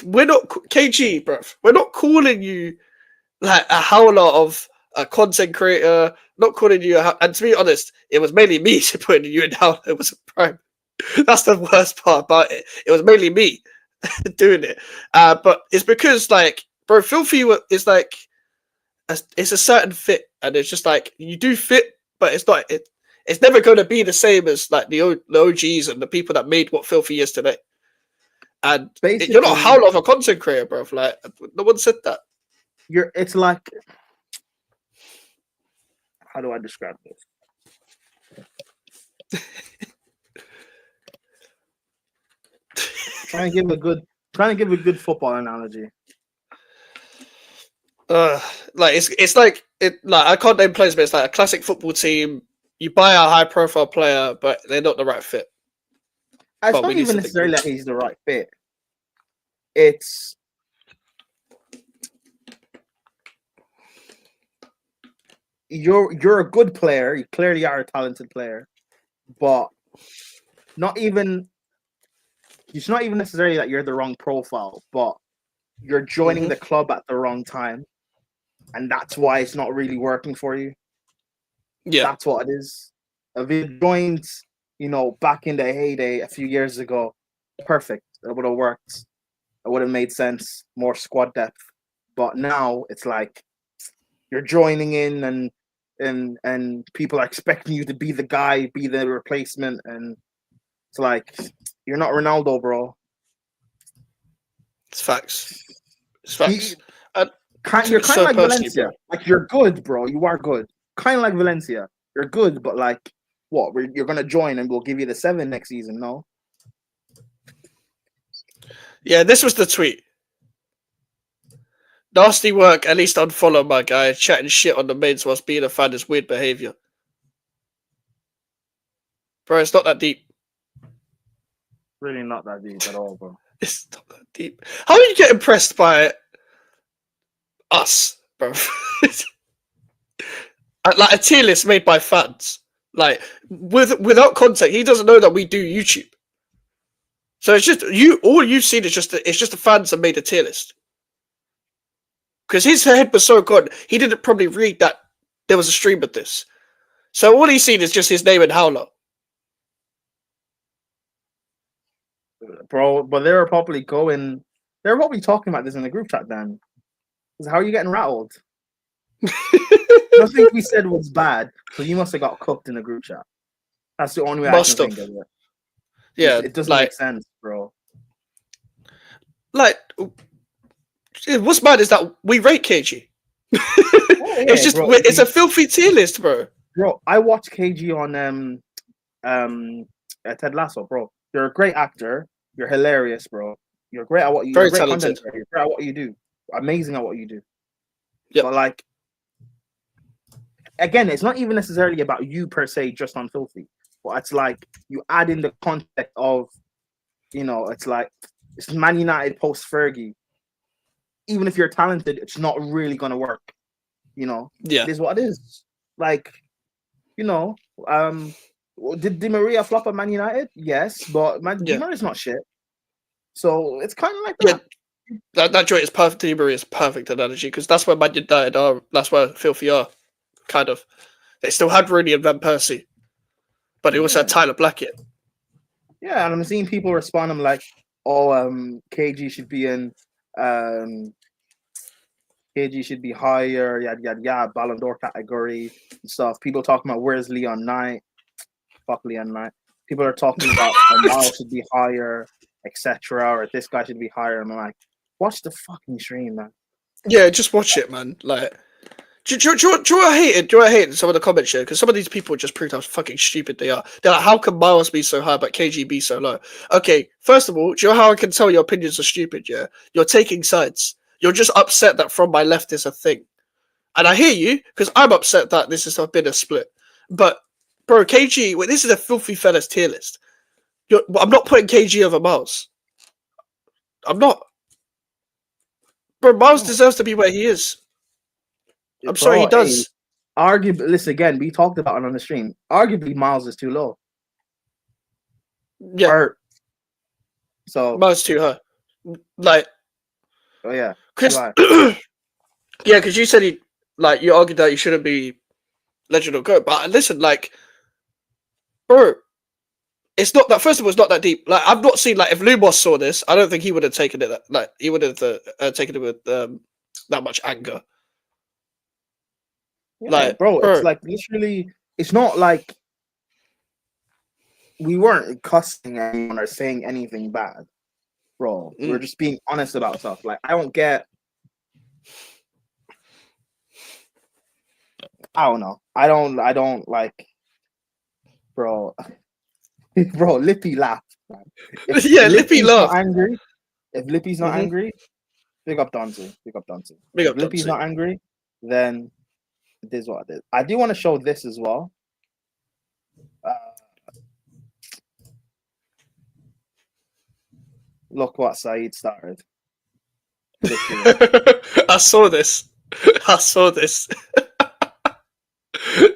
we're not KG, bruv. We're not calling you like a howler of a content creator. Not calling you and to be honest, it was mainly me putting you in howler. It was a Prime. That's the worst part about it. It was mainly me doing it. But it's because, like, bro, Filthy is like it's a certain fit, and it's just like you do fit, but it's not. It's never going to be the same as like the OGs and the people that made what Filthy is today. And you're not a howler of a content creator, bro. Like, no one said that. It's like, how do I describe this? Trying to give a good football analogy. Like it's like I can't name players, but it's like a classic football team. You buy a high profile player, but they're not the right fit. It's not even necessarily that he's the right fit. It's you're a good player. You clearly are a talented player, but it's not even necessarily that you're the wrong profile, but you're joining the club at the wrong time, and that's why it's not really working for you. Yeah, that's what it is. If you joined, back in the heyday a few years ago, perfect. It would have worked. It would have made sense. More squad depth. But now it's like you're joining in, and people are expecting you to be the guy, be the replacement, and it's like you're not Ronaldo, bro. It's facts. It's facts. You're kind of like Valencia. Bro. Like, you're good, bro. You are good. Kind of like Valencia. You're good, but like, what? You're gonna join, and we'll give you the 7 next season. No. Yeah, this was the tweet. Nasty work. At least unfollow my guy. Chatting shit on the mains whilst being a fan is weird behavior. Bro, it's not that deep. Really not that deep at all, bro. It's not that deep. How do you get impressed by us, bro? Like a tier list made by fans. Like without context, he doesn't know that we do YouTube. So it's just you. All you've seen is just the fans that made a tier list. Because his head was so gone, he didn't probably read that there was a stream of this. So all he's seen is just his name and Howler. Bro, but they were probably talking about this in the group chat then. How are you getting rattled? Nothing we said was bad, so you must have got cooked in the group chat. That's the only way I can think of it. Yeah, it doesn't make sense, bro. Like, what's mad is that we rate KG. It's just, bro, it's a filthy tier list, bro. Bro, I watched KG on Ted Lasso, bro. You're a great actor. You're hilarious, bro. You're great at what you do. Very talented. You're great at what you do. Amazing at what you do. Yeah. But like, again, it's not even necessarily about you per se, just on Filthy. But it's like you add in the context of, it's like it's Man United post Fergie. Even if you're talented, it's not really gonna work. Yeah, it is what it is. Like, did Di Maria flop at Man United? Yes, but Di Maria's not shit. So it's kind of like that. Yeah, that joint is perfect. Di Maria's perfect analogy because that's where Man United are. That's where Filthy are. Kind of. They still had Rooney and Van Persie, but they also had Tyler Blackett. Yeah, and I'm seeing people respond. I'm like, KG should be in. KG should be higher, yada yada yada, Ballon d'Or category and stuff. People talking about where's Leon Knight? Fuck Leon Knight. People are talking about Miles should be higher, etc. Or this guy should be higher. And I'm like, watch the fucking stream, man. Yeah, just watch it, man. Like, do I hate it? Do I hate some of the comments here? Because some of these people just proved how fucking stupid they are. They're like, how can Miles be so high but KG be so low? Okay, first of all, do you know how I can tell your opinions are stupid? Yeah, you're taking sides. You're just upset that From My Left is a thing. And I hear you, because I'm upset that this has been a split. But, bro, KG, this is a filthy fellas tier list. I'm not putting KG over Miles. I'm not. Bro, Miles deserves to be where he is. I'm sorry, he does. Arguably, listen, again, we talked about it on the stream. Arguably, Miles is too low. Yeah. So Miles too high. Like, oh yeah, yeah, because you said you argued that he shouldn't be legend or GOAT. But listen, like, bro, it's not that. First of all, it's not that deep. Like, I've not seen if Lumos saw this, I don't think he would have taken it. He would have taken it with that much anger. Yeah, bro, it's like literally. It's not like we weren't cussing anyone or saying anything bad, bro. We're just being honest about stuff. Like, I don't know. I don't like, bro. Bro, Lippy laughed. Lippy laughed. If Lippy's not angry, big up Dante. If Lippy's not angry, then it is what it is. I do want to show this as well. Look what Saeed started. I saw this.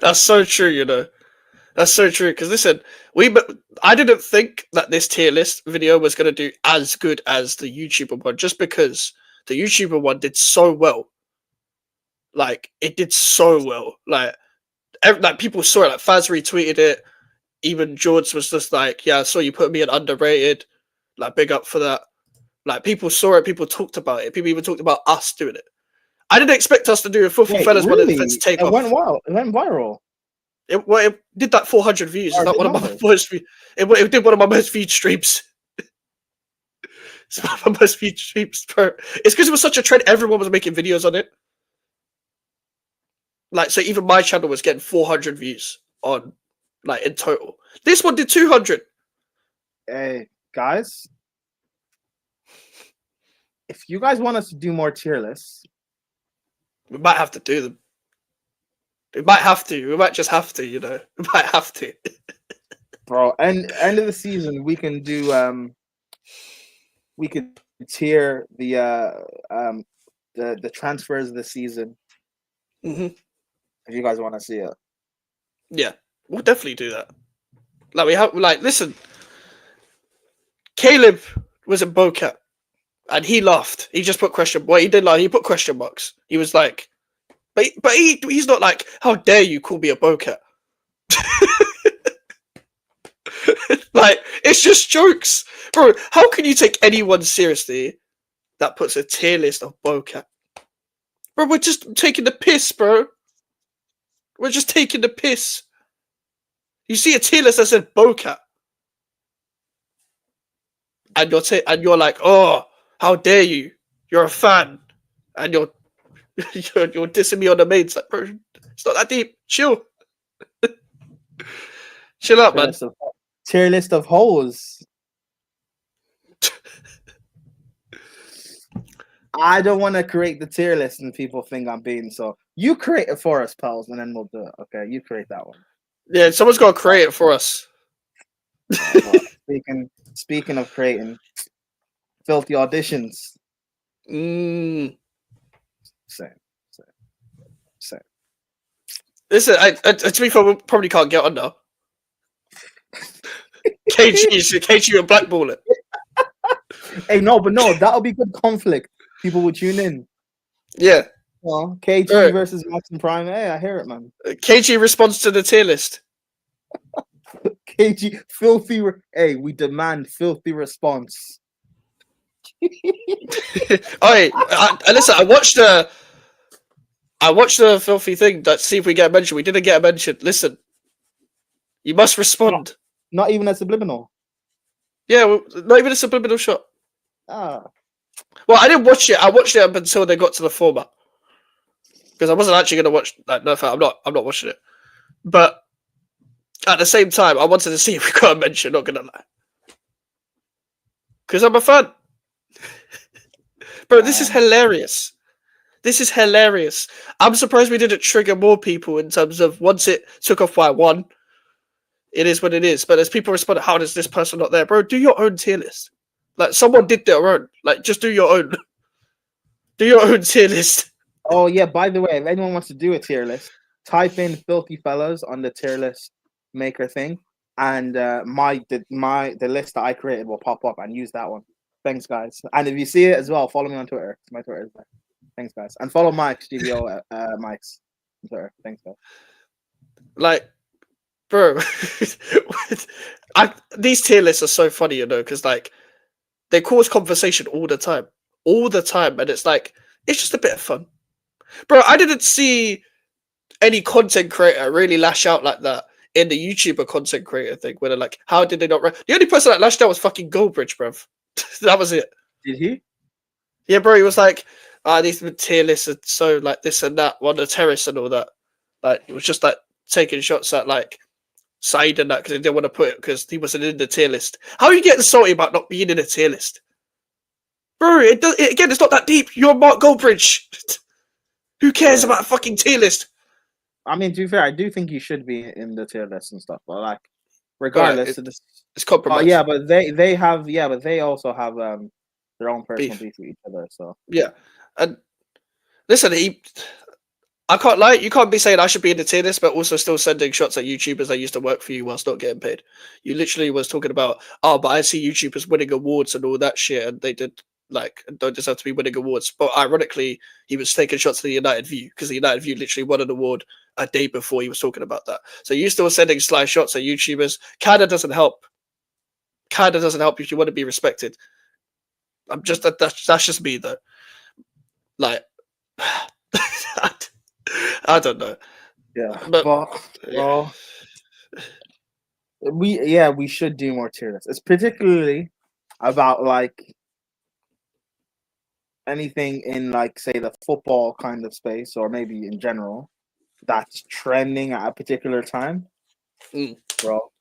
That's so true, That's so true. Because listen, I didn't think that this tier list video was going to do as good as the YouTuber one, just because the YouTuber one did so well. Like, it did so well. Like people saw it. Like, Faz retweeted it. Even George was just like, yeah, I saw you put me in underrated. Like, big up for that. Like, people saw it, people talked about it, people even talked about us doing it. I didn't expect us to do a Filthy Wait, Fellas one of the really? defense take It off. went wild. It went viral. It did that 400 views. It's Or not did one of my numbers. most viewed. It did one of my most viewed streams. It's one of my most viewed streams, bro. It's because it was such a trend. Everyone was making videos on it. Like, so even my channel was getting 400 views on, like, in total. This one did 200. Hey, guys. If you guys want us to do more tier lists, We might have to do them. We might have to. We might just have to, you know. We might have to. bro, end of the season, we can do we could tier the transfers of the season. Mm-hmm. If you guys want to see it. Yeah, we'll definitely do that. Like, we have, like, listen. Caleb was in Bocat, and he laughed. He just put question. Well, he did like he put question marks. He was like, but he's not like, how dare you call me a Bocat? Like, it's just jokes, bro. How can you take anyone seriously that puts a tier list of Bocat? Bro, we're just taking the piss, bro. We're just taking the piss. You see a tier list that says Bocat, and you're like, oh, how dare you? You're a fan, and you're dissing me on the mains. Like, bro, it's not that deep. Chill. Chill out, man. Tier list of hoes. I don't want to create the tier list and people think I'm being so. You create it for us, pals, and then we'll do it. Okay, you create that one. Yeah, someone's got to create it for us. Speaking of creating filthy auditions. Mm. Same. Listen, to be fair, we probably can't get on now. KG and blackball it. Hey, no, that'll be good conflict. People will tune in. Yeah. Well, KG versus Max and Prime. Hey, I hear it, man. KG responds to the tier list. KG, filthy. Hey, we demand filthy response. Alright, listen, I watched the filthy thing. Let's see if we get a mention. We didn't get a mention. Listen, you must respond. Not even a subliminal. Yeah, well, not even a subliminal shot. Ah. Well, I didn't watch it. I watched it up until they got to the format because I wasn't actually going to watch. Like, no, I'm not watching it. But at the same time, I wanted to see if we got a mention. Not gonna lie, because I'm a fan. Bro, this is hilarious. This is hilarious. I'm surprised we didn't trigger more people in terms of once it took off by one. It is what it is. But as people respond, how does this person not there? Bro, do your own tier list. Like, someone did their own. Like, just do your own. Do your own tier list. Oh, yeah, by the way, if anyone wants to do a tier list, type in Filthy Fellas on the tier list maker thing, and the list that I created will pop up, and use that one. Thanks, guys. And if you see it as well, follow me on Twitter. My Twitter is there. Thanks, guys. And follow Mike's, GBO Mike's on Twitter. Thanks, guys. Like, bro, these tier lists are so funny, you know, because, like, they cause conversation all the time. And it's like, it's just a bit of fun. Bro, I didn't see any content creator really lash out like that in the YouTuber content creator thing, where they're like, how did they not... The only person that lashed out was fucking Goldbridge, bruv. That was it. Did he? Yeah, bro, he was like, these tier lists are so, like, this and that, on the terrace and all that. Like, it was just, like, taking shots at, like, Said and that, because he didn't want to put it, because he wasn't in the tier list. How are you getting salty about not being in a tier list? Bro, again, it's not that deep. You're Mark Goldbridge. Who cares about a fucking tier list? I mean, to be fair, I do think you should be in the tier list and stuff, but, like, regardless of this, it's compromise. Oh yeah, but they also have their own personal beef with each other. So yeah, and listen, I can't lie. You can't be saying I should be in the tier list, but also still sending shots at YouTubers that used to work for you whilst not getting paid. You literally was talking about, but I see YouTubers winning awards and all that shit, and they did don't deserve to be winning awards. But ironically, he was taking shots at the United View because the United View literally won an award a day before he was talking about that. So you still sending sly shots at YouTubers. Kinda doesn't help. kind of doesn't help you if you want to be respected. I'm just that's just me though. Like, I don't know. Yeah, but bro, we should do more tier lists. It's particularly about like anything in like say the football kind of space or maybe in general that's trending at a particular time. Bro.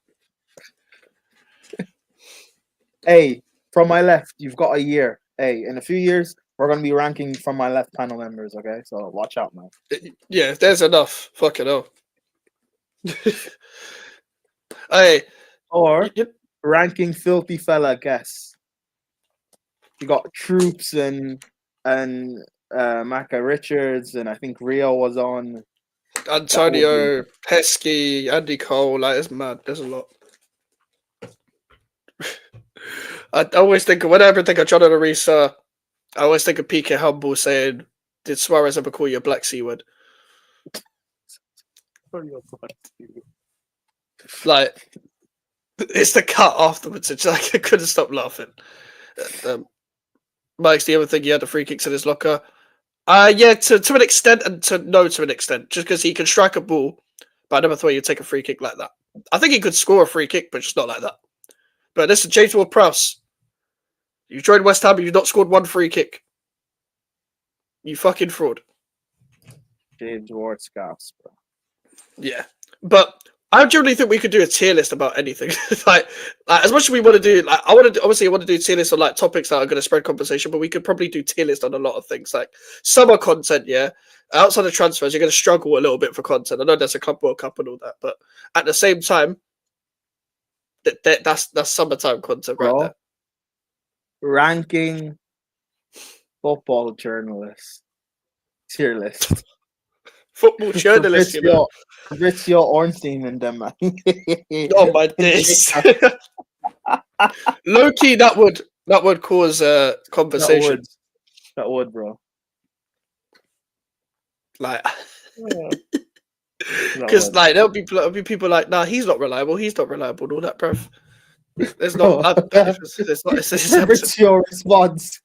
Hey, from my left, you've got a year. Hey, in a few years, we're gonna be ranking from my left panel members, okay? So watch out, man. Yeah, if there's enough, fucking hell. Hey, or ranking filthy fella guests. You got Troops and Maka Richards, and I think Rio was on. Antonio, Pesky, Andy Cole, like it's mad. There's a lot. I always think whenever I think of John Arisa, I always think of PK Humble saying, "Did Suarez ever call you a black C word?" Like, it's the cut afterwards. It's like I couldn't stop laughing. Mike's the other thing. He had the free kicks in his locker. Yeah, to an extent, and to an extent, just because he can strike a ball, but I never thought he'd take a free kick like that. I think he could score a free kick, but just not like that. But listen, James Ward-Prowse, you joined West Ham and you've not scored one free kick. You fucking fraud. James Ward-Prowse, bro. Yeah, but I generally think we could do a tier list about anything. like as much as we want to do, like I want to do tier lists on like topics that are going to spread conversation, but we could probably do tier list on a lot of things, like summer content. Yeah, outside of transfers, you're going to struggle a little bit for content. I know there's a Club World Cup and all that, but at the same time, that's summertime content right there. Ranking football journalists tier list. Football journalists, you know. Fabrizio Ornstein and them, man. Oh my days. Low key, that would cause conversation. That would, bro. Like, because like there'll be people like, nah, he's not reliable, and all that, bruv. There's not. It's Fabrizio response.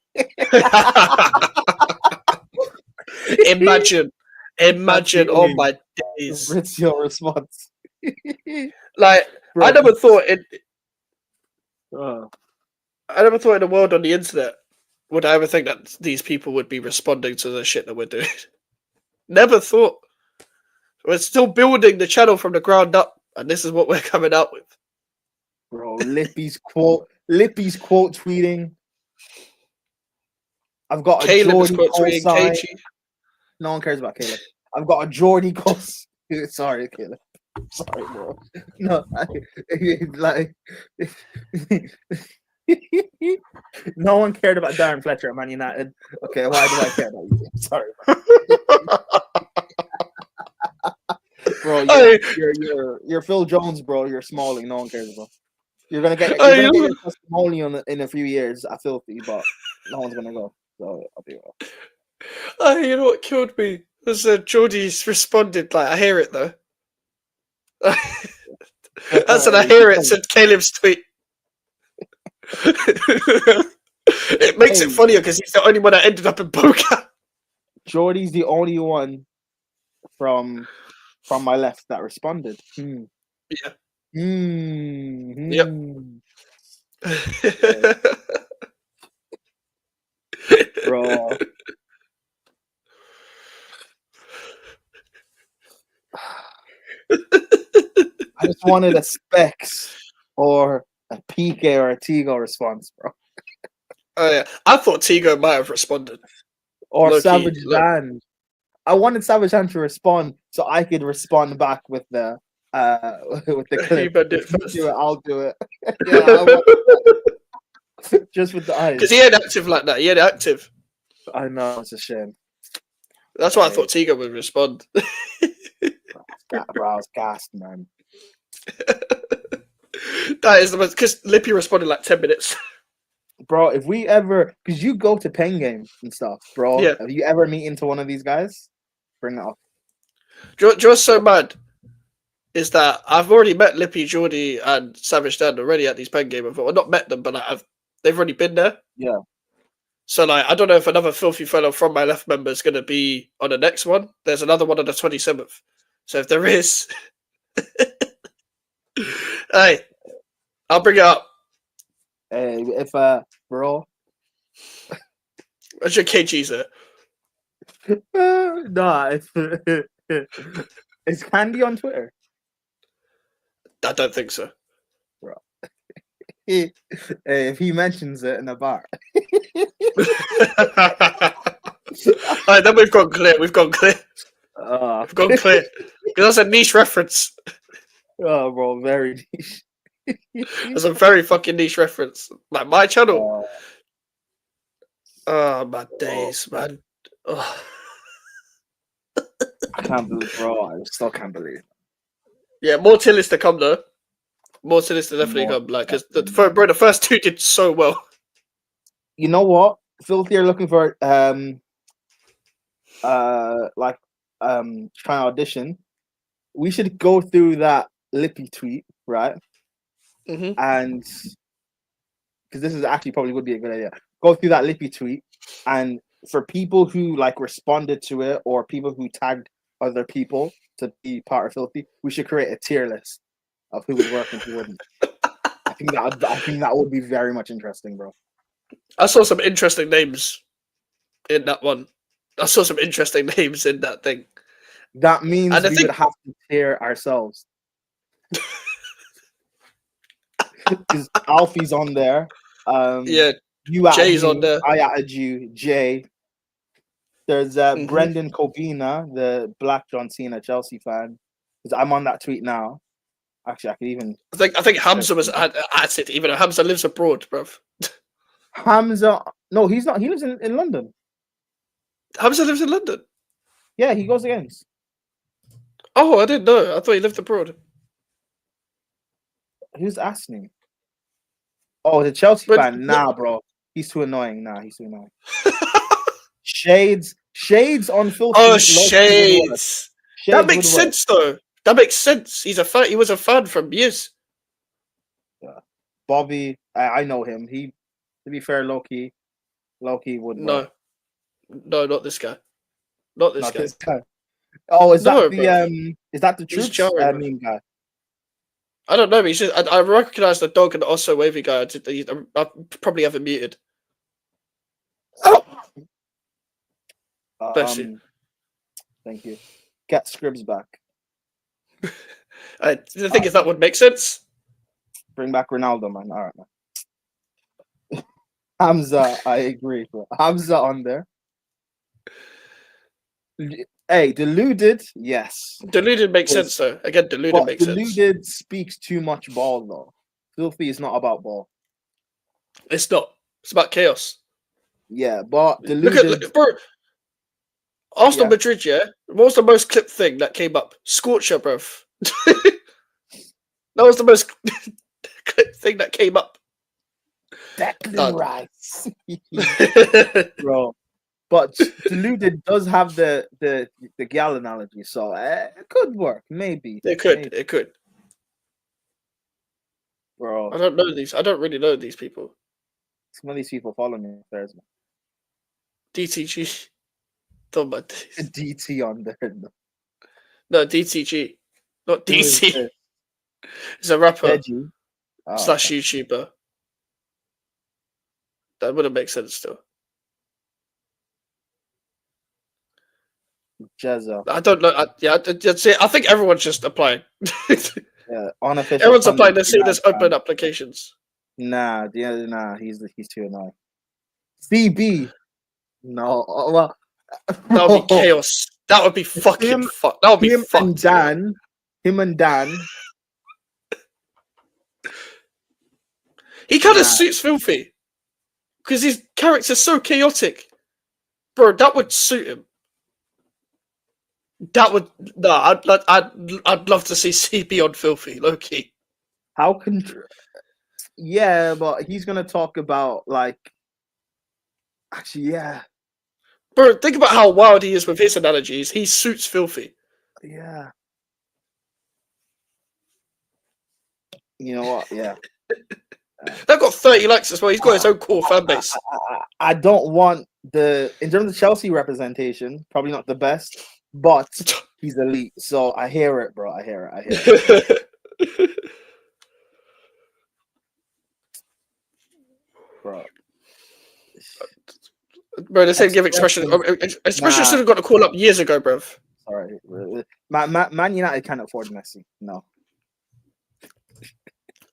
Imagine, oh my days. It's your response. Like, bro. I never thought in the world on the internet would I ever think that these people would be responding to the shit that we're doing. Never thought. We're still building the channel from the ground up, and this is what we're coming out with. Bro, Lippy's quote tweeting. I've got a Caleb Jordy tweeting KG. No one cares about Caleb. I've got a Jordy Cos. Sorry, Caleb. Sorry, bro. No, no one cared about Darren Fletcher at Man United. Okay, why do I care about you? Sorry, bro. You're Phil Jones, bro. You're Smalling. No one cares about. You're gonna get your testimonial in a few years at Filthy, but no one's gonna go. So I'll be well. You know what killed me? Was Geordie's responded like, I hear it though. I said I hear it, said Caleb's tweet. It makes it funnier because he's the only one that ended up in Boca. Geordie's the only one from my left that responded. Yeah. Yep. Bro. I just wanted a Specs or a PK or a Tigo response, bro. Oh yeah, I thought Tigo might have responded. Or Savage Dan. I wanted Savage Dan to respond so I could respond back with the clip. I'll do it. Yeah, just with the eyes. Because he ain't active like that. He ain't active. I know, it's a shame. That's why I thought Tigo would respond. Bro, I was gassed, man. That is the most, because Lippy responded like 10 minutes. Bro, if we ever, because you go to pen games and stuff, bro. Yeah. Have you ever meet into one of these guys? Bring it up. Do you know what's so mad? is that I've already met Lippy, Geordie, and Savage Dan already at these pen game events. Well, not met them, but they've already been there. Yeah. So like, I don't know if another filthy fellow from my left member is going to be on the next one. There's another one on the 27th. So if there is, hey, I'll bring it up. Hey, if bro, What's your KG's there? nah, it's Candy on Twitter, I don't think so. bro. If he mentions it in a bar, Alright, then we've gone clear. We've gone clear. We've gone clear. Because that's a niche reference. Oh, bro, very niche. That's a very fucking niche reference. Like my channel. Oh, my days, man. Oh. I can't believe, bro. I still can't believe. Yeah, more tier lists to come though. More tier lists to definitely come. Like, because the first two did so well. You know what? Filthy are looking for trying to audition. We should go through that Lippy tweet, right? Mm-hmm. And because this is actually probably would be a good idea. Go through that Lippy tweet, and for people who like responded to it or people who tagged other people to be part of Filthy, we should create a tier list of who would work and who wouldn't. I think that would be very much interesting, bro. I saw some interesting names in that one. I saw some interesting names in that thing. That means we would have to tier ourselves. Because Alfie's on there. Yeah, you Jay's on there. I added you, Jay. There's Brendan Kobina, the Black John Cena Chelsea fan. Because I'm on that tweet now. Actually, I could even. I think Hamza was at it, even though Hamza lives abroad, bruv. Hamza, no, he's not. He lives in London. Hamza lives in London. Yeah, he goes against. Oh, I didn't know. I thought he lived abroad. Who's asking? Oh, the Chelsea fan. Nah, bro. He's too annoying. Nah, he's too annoying. Shades on Filthy. Oh, Shades. That makes sense, though. That makes sense. He's a fan. He was a fan from years. Yeah. Bobby, I know him. He, to be fair, Loki would. No, not this guy. Not this guy. Oh, is that the Troops meme guy? I don't know. He's just, I recognize the dog and the also wavy guy. I probably have him muted. Bless you. Thank you. Get Scribs back. The thing is, that would make sense. Bring back Ronaldo, man. All right, man. Hamza, I agree, bro. Hamza on there. Hey, deluded, yes. Deluded makes sense, though. Again, deluded makes sense. Deluded speaks too much ball, though. Filthy is not about ball. It's not. It's about chaos. Yeah, but deluded. Look at bro. Arsenal Madrid, yeah? What was the most clipped thing that came up? Scorcher, bro. That was the most clipped thing that came up. Declan Rice. Bro. But deluded does have the gal analogy, so it could work, maybe. It could. Bro. I don't know these. I don't really know these people. Some of these people follow me on Thursday. DTG. Don't mind this. DT on there. No, DTG. Not DC. He's a rapper / YouTuber. That wouldn't make sense still. Jezza. I don't know. I think everyone's just applying. Yeah, unofficial. Everyone's applying. They're seeing this open applications. Nah, he's too annoying. CB. No, well, that would be chaos. That would be fucking fuck. That would be fucked. Him and Dan. He kind of suits Filthy because his character's so chaotic, bro. That would suit him. That would I'd love to see CB on Filthy, low key. How can? Yeah, but he's gonna talk about like. Actually, yeah. Bro, think about how wild he is with his analogies. He suits Filthy. Yeah. You know what? Yeah. That got 30 likes as well. He's got his own core fan I, base. I don't want in terms of Chelsea representation, probably not the best, but he's elite. So I hear it, bro. I hear it. Bro. Bro, they said give expression. Expression should have got a call up years ago, bro. Sorry. Man United can't afford Messi. No.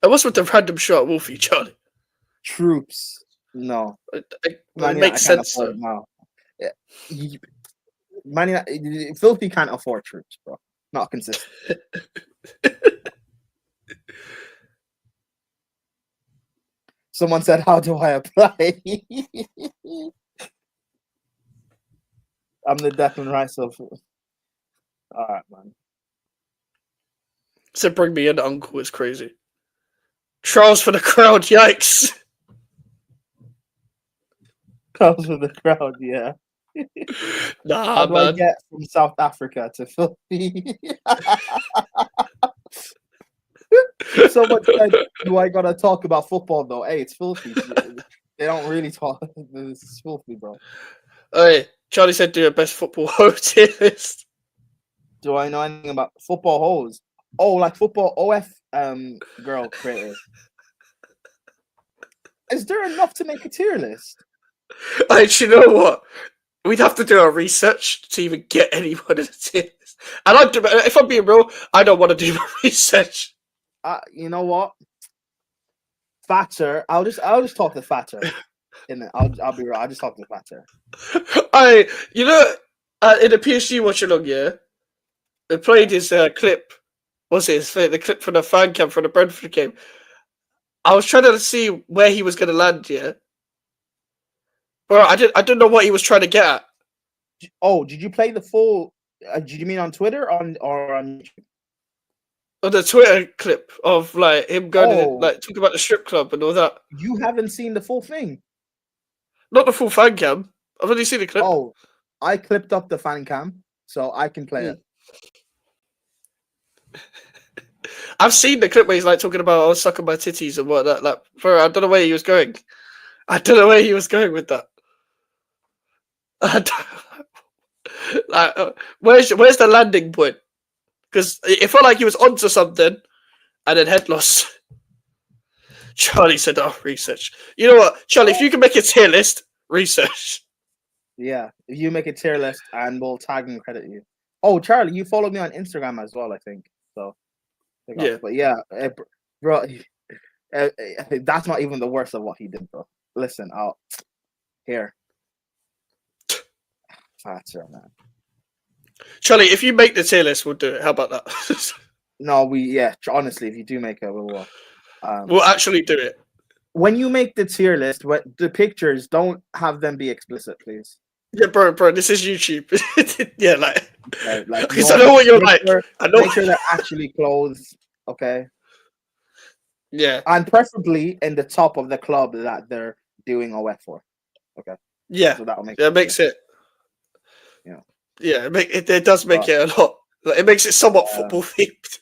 And what's with the random shot at Wolfie, Charlie? Troops. No. It makes sense, though. No. Man United, Filthy can't afford Troops, bro. Not consistent. Someone said, "How do I apply?" I'm the Declan Rice of. All right, man. Said bring me in, uncle. It's crazy. Trials for the crowd. Yikes. Trials for the crowd. Yeah. Nah, How do man. I get from South Africa to Filthy? Someone said, "Do I gotta talk about football though?" Hey, it's Filthy. They don't really talk. This is Filthy, bro. Hey, Charlie said do a best football tier list. Do I know anything about football hoes? Oh, like football OF girl creators. Is there enough to make a tier list? Hey, you know what? We'd have to do our research to even get anyone in the tier list. And if I'm being real, I don't want to do my research. You know what? Fatter. I'll just talk to Fatter. I'll be right. I'll just talk to Fatter. In the PSG watch along, yeah, they played his clip. What's it? The clip from the fan cam from the Brentford game. I was trying to see where he was going to land, yeah. Bro, I didn't know what he was trying to get at. Oh, did you play the full? Did you mean on Twitter or on YouTube? On the Twitter clip of like him going to talk about the strip club and all that. You haven't seen the full thing? Not the full fan cam. I've only seen the clip. Oh, I clipped up the fan cam, so I can play it. I've seen the clip where he's like talking about sucking my titties and whatnot. Like, bro, I don't know where he was going. I don't know where he was going with that. Where's the landing point? Because it felt like he was onto something, and then head loss. Charlie said, "Oh, research." You know what, Charlie? If you can make a tier list, research. Yeah, if you make a tier list, and we'll tag and credit you. Oh, Charlie, you followed me on Instagram as well, I think. So, yeah, but yeah, bro, that's not even the worst of what he did, bro. Listen, here. Fatter, man. Charlie, if you make the tier list, we'll do it. How about that? No, honestly, if you do make it, we'll actually do it. When you make the tier list, the pictures, don't have them be explicit, please. Yeah, bro, this is YouTube. Yeah, because I know what you're like. I know. Make sure they're actually clothes, okay? Yeah. And preferably in the top of the club that they're doing OF for. Okay. Yeah. So that'll make it makes it. Yeah. Yeah, it does make it a lot. It makes it somewhat football themed.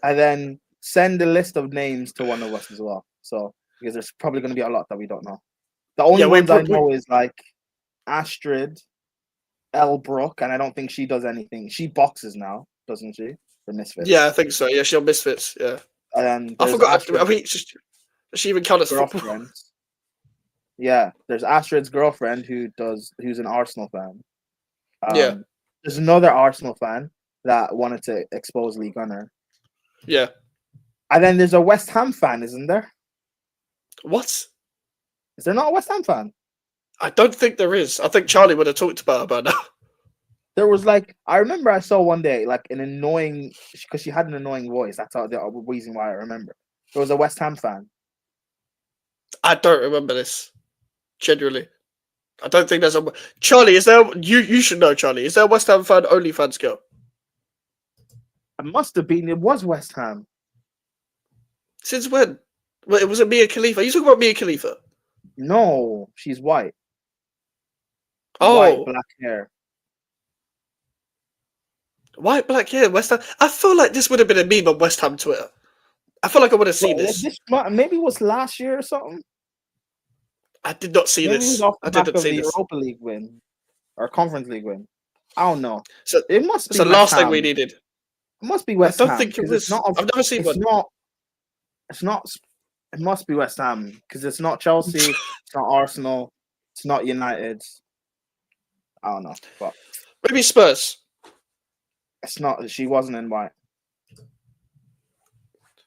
And then send a list of names to one of us as well. So because there's probably going to be a lot that we don't know. The only ones I know is like Astrid, Elle Brooke, and I don't think she does anything. She boxes now, doesn't she? For Misfits. Yeah, I think so. Yeah, she's on Misfits. Yeah. And I forgot. I mean, does she even count as girlfriend? Yeah, there's Astrid's girlfriend who's an Arsenal fan. Yeah. There's another Arsenal fan that wanted to expose Lee Gunner. Yeah. And then there's a West Ham fan, isn't there? What? Is there not a West Ham fan? I don't think there is. I think Charlie would have talked about now. There was I remember I saw one day an annoying, because she had an annoying voice. That's the reason why I remember. There was a West Ham fan. I don't remember this. Genuinely. I don't think there's a... Charlie, is there... You should know, Charlie. Is there a West Ham fan OnlyFans girl? It must have been. It was West Ham. Since when? Well, was it Mia Khalifa? Are you talking about Mia Khalifa? No, she's white. White, black hair. White, black hair, West Ham. I feel like this would have been a meme on West Ham Twitter. I feel like I would have seen Well, this. maybe it was last year or something. I did not see Maybe it was this. off I the back didn't of see the this. Europa League win or Conference League win. I don't know. So It must it's be the West last thing we Ham. needed. It must be I West don't Ham think it because it's was. not. I've never seen It's one. not. It's not. It must be West Ham because it's not Chelsea. It's not Arsenal. It's not United. I don't know, but Maybe Spurs. it's not. She wasn't in white.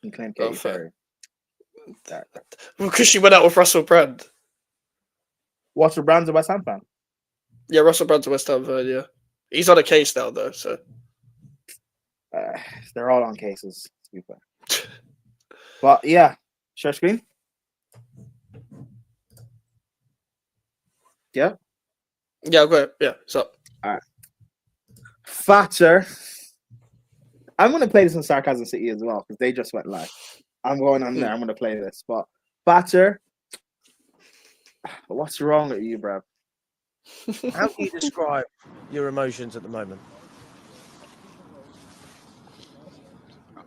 And claim Oh, Katy fair. Perry. Because she went out with Russell Brand. What's your brand's a West Ham fan? Yeah, Russell Brand's a West Ham fan, yeah. He's on a case now, though, so. They're all on cases, to be fair. But yeah, share screen. Yeah. Yeah, I'll go. Yeah, so. All right. Thatcher. I'm going to play this in Sarcasm City as well because they just went live. I'm going on there. I'm going to play this. But Thatcher, what's wrong with you, bro? How do you describe your emotions at the moment?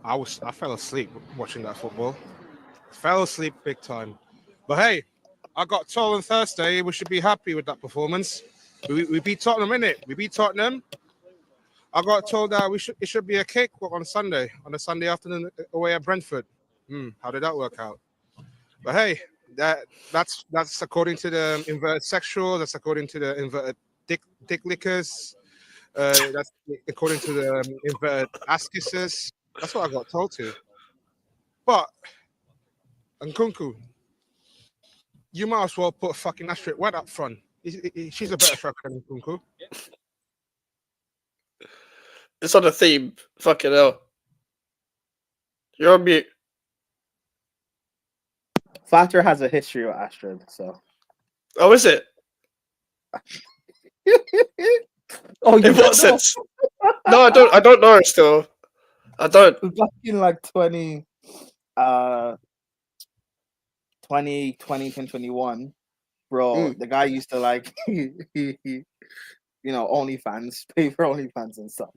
I fell asleep watching that football. Fell asleep big time. But hey, I got told on Thursday we should be happy with that performance. We beat Tottenham, innit? We beat Tottenham. I got told that it should be a cakewalk on the Sunday afternoon away at Brentford. How did that work out? But hey, that's according to the inverted sexual. That's according to the inverted dick lickers. That's according to the inverted ass kissers. That's what I got told to. But Nkunku, you might as well put a fucking asterisk right up front. She's a better striker than Nkunku. It's on the theme. Fucking hell. You're on mute. Thatcher has a history with Astrid, so. Oh, is it? Oh, you In what don't know? sense? No, I don't know her still. I don't. Back in like 2021, bro, the guy used to like, OnlyFans, pay for OnlyFans and stuff.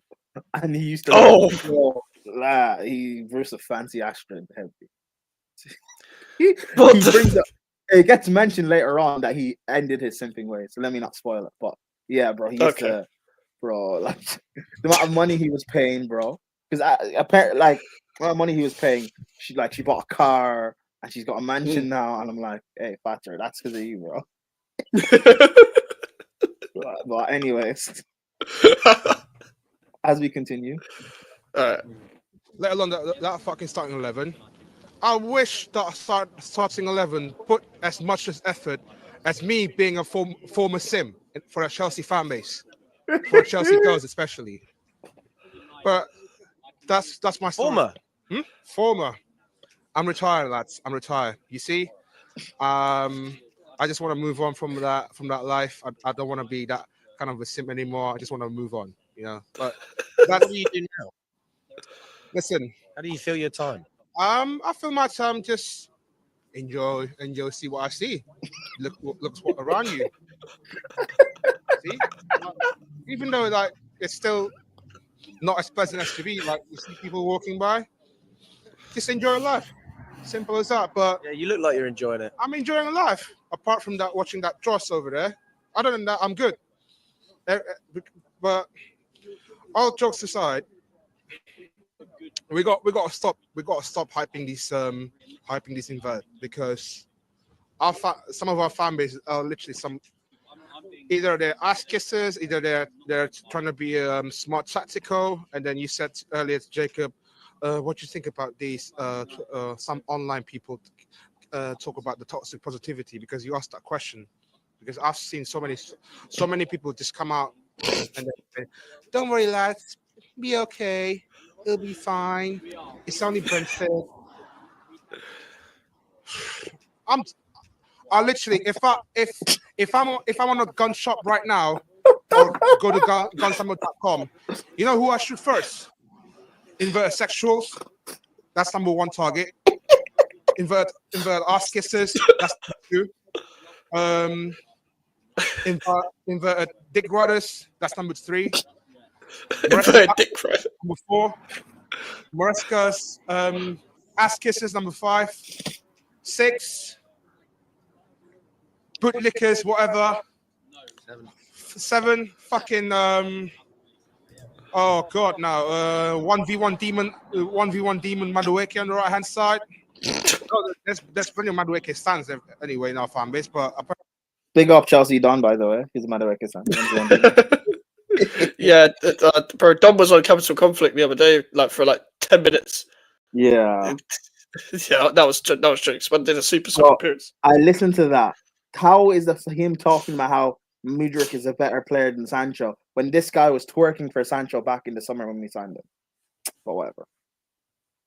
And he used to, he versus fancy Astrid heavy. he brings up, it gets mentioned later on that he ended his simping ways, so let me not spoil it. But yeah, bro, he used to, bro, like the amount of money he was paying, bro, because apparently, like, the amount of money he was paying, she bought a car and she's got a mansion now, and I'm like, hey, Thatcher, that's because of you, bro. But anyways, as we continue, let alone that fucking starting 11. I wish that starting 11 put as much effort as me being a former sim for a Chelsea fan base, for Chelsea girls especially. But that's my story. Former. I'm retired, lads. I'm retired. You see, I just want to move on from that life. I don't want to be that kind of a sim anymore. I just want to move on, But what do you do now? Listen, how do you feel your time? I feel my time just enjoy, see what I see. Look what around you. See, even though like it's still not as pleasant as to be, like you see people walking by, just enjoy life. Simple as that. But yeah, you look like you're enjoying it. I'm enjoying life. Apart from that, watching that dross over there. Other than that, I'm good. But all jokes aside, we got to stop hyping these invert, because some of our fan base are literally either they're ass kissers, either they're trying to be smart tactical. And then you said earlier to Jacob, what do you think about these some online people talk about the toxic positivity, because you asked that question. Because I've seen so many people just come out and say, don't worry, lads, be okay, it'll be fine, it's only Brentford. I literally, if I'm on a gun shop right now, or go to gunsammo.com, you know who I shoot first? Invert sexuals, that's number one target. Invert ass kissers, that's number two. Inverted dick riders, that's number three. Number four. Maresca's ass kissers, number 5. 6, bootlickers, whatever. 7, fucking oh god, now 1v1 demon, 1v1 demon Madueke on the right hand side. Oh, there's plenty of Madueke stands anyway in our fan base, but Big up Chelsea Don, by the way. He's a Madueke fan. Yeah, bro. Don was on Capital Conflict the other day, like for like 10 minutes. Yeah. Yeah, that was jokes. But did a super Well, appearance. I listened to that. How is that him talking about how Mudryk is a better player than Sancho when this guy was twerking for Sancho back in the summer when we signed him? But whatever.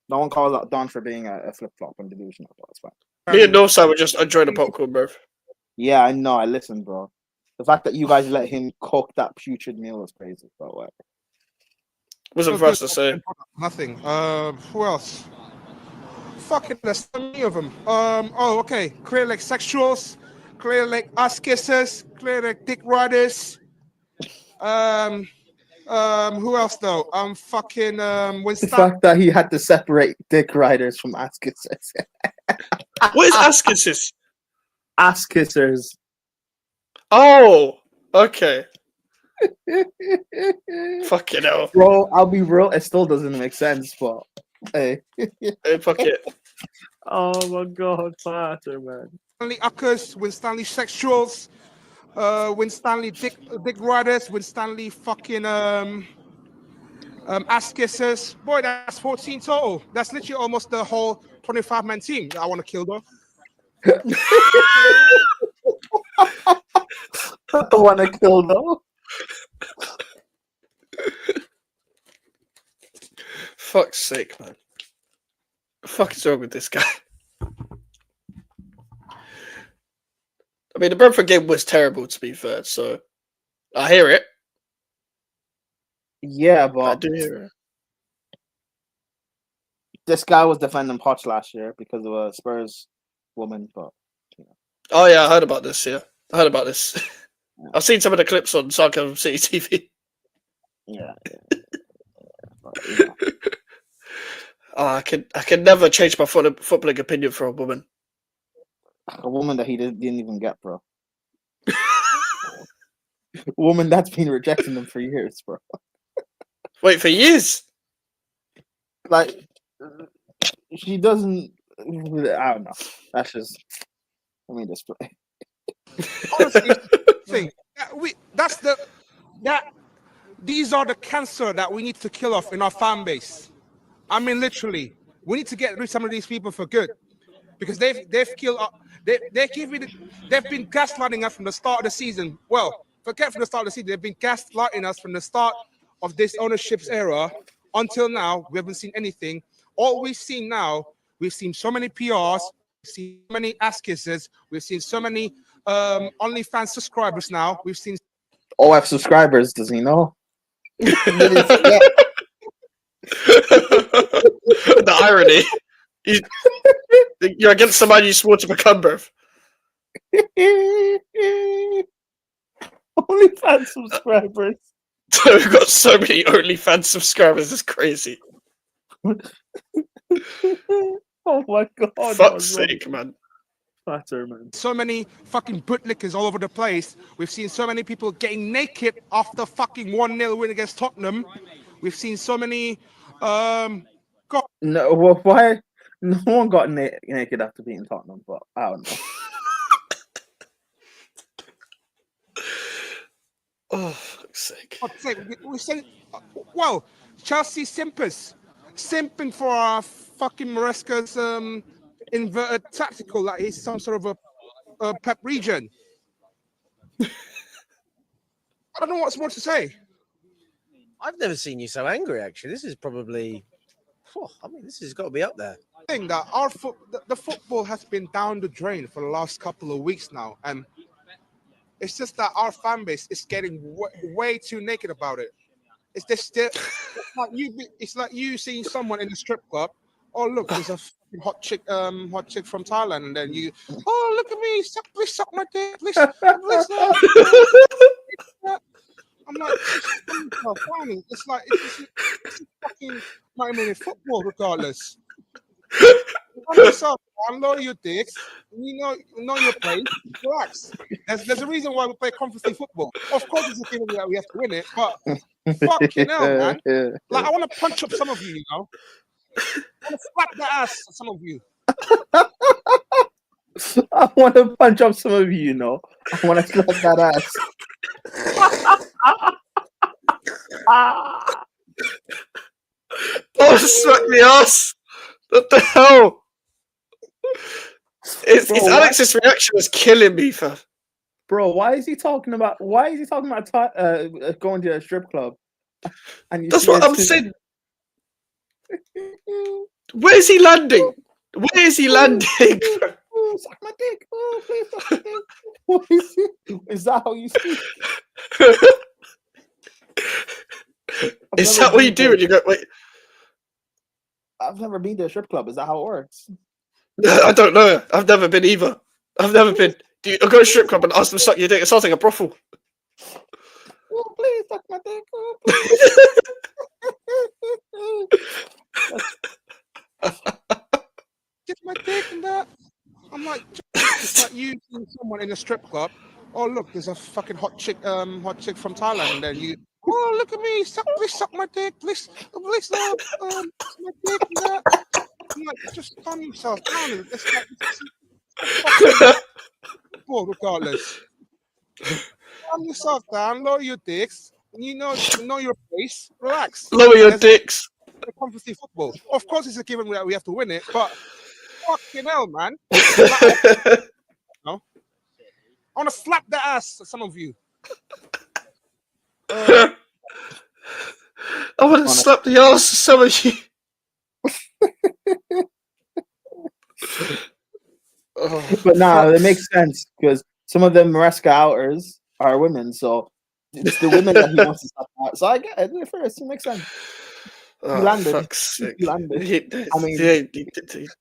No one calls out Don for being a flip flop and delusional. That's fine. Me and Northside were just enjoying the popcorn, bro. Yeah, I know. I listened, bro. The fact that you guys let him cook that putrid meal was crazy. But whatever. Wasn't for us to say. nothing. Who else? Fucking, there's so many of them. Oh, okay. Clear like sexuals, clear like ass kissers, clear like dick riders. Who else though? Fucking The fact that he had to separate dick riders from ass kissers. What is ass kisses? Ass kissers. Oh, okay. Fucking hell. Bro, I'll be real. It still doesn't make sense, but hey. Hey, fuck it. Oh my god, Pater, man. Stanley Uckers, Win Stanley sexuals, Win Stanley dick riders, Win Stanley fucking ass kissers. Boy, that's 14 total. That's literally almost the whole 25-man team that I want to kill though. I want to kill though. Fuck's sake, man. The fuck is wrong with this guy? I mean, the Brentford game was terrible, to be fair, so I hear it. Yeah, I but do hear it. this guy was defending Poch last year because of a Spurs woman, but Oh, yeah, I heard about this, yeah. I heard about this. I've seen some of the clips on Sarcasm City TV. yeah. Oh, I can never change my footballing opinion for a woman. A woman that he didn't even get, bro. A woman that's been rejecting him for years, bro. Wait, for years? Like, she doesn't. I don't know. That's just. Let me just play. Honestly, thing these are the cancer that we need to kill off in our fan base. I mean, literally, we need to get rid of some of these people for good because they've killed. They've been gaslighting us from the start of the season. Well, forget from the start of the season. They've been gaslighting us from the start of this ownership's era until now. We haven't seen anything. All we've seen now, we've seen so many PRs, we've seen so many ass kisses, we've seen so many OnlyFans subscribers now. We've seen OF subscribers, does he know? The irony. You're against somebody you swore to become, bro. OnlyFans subscribers. We've got so many OnlyFans subscribers. It's crazy. Oh my god. Fuck's sake, man. Pater, man. so many fucking bootlickers all over the place. We've seen so many people getting naked after fucking 1-0 win against Tottenham. We've seen so many No, well, why? No one got naked after beating Tottenham, but I don't know. Oh, fuck's sake. we said, well, Chelsea simping for our fucking Maresca's inverted tactical, like he's some sort of a Pep region. I don't know what's more to say. I've never seen you so angry. Actually, this is probably. I mean, this has got to be up there. I think that the football has been down the drain for the last couple of weeks now, and it's just that our fan base is getting way too naked about it. It's like you seeing someone in the strip club. Oh look, there's a hot chick from Thailand, and then you, oh look at me, please suck my dick, please. I'm like, it's like it's fucking not even in football, regardless. calm yourself down, lower your dicks. You know your place. Relax. There's a reason why we play conference league football. Of course, it's a game that we have to win it, but fucking hell, man. Like, I want to punch up some of you, you know. I want to slap the ass of some of you. I want to punch up some of you, you know. I want to slap that ass. Oh, smack the ass! What the hell? It's Alex's reaction was killing me, fam. Bro, why is he talking about going to a strip club? And That's what I'm saying. Where is he landing? Where is he landing? Suck my dick. Oh, please suck my dick. What is it? Is that how you speak? Is that what you do when you go? Wait, I've never been to a strip club. Is that how it works? I don't know. I've never been either. I've never been. Do you go to a strip club and ask them to suck your dick? It sounds like a brothel. Oh, please suck my dick. Get my dick and that. I'm like, it's like you seeing someone in a strip club. Oh, look, there's a fucking hot chick from Thailand, and then you. Oh, look at me! Please suck my dick. Please, suck my dick and that. I'm like, just calm yourself down. It's like, well, regardless. Calm yourself down. Lower your dicks. You know your place. Relax. Lower your dicks. Conference league football. Of course, it's a given that we have to win it, but fucking hell, man. No. I want to slap the ass of some of you. I want to slap the ass of some of you. But nah, it makes sense because some of them Maresca outers are women, so it's the women that he wants to slap out. So I get it at first. It makes sense. He landed. Fuck's sake. He landed. I mean,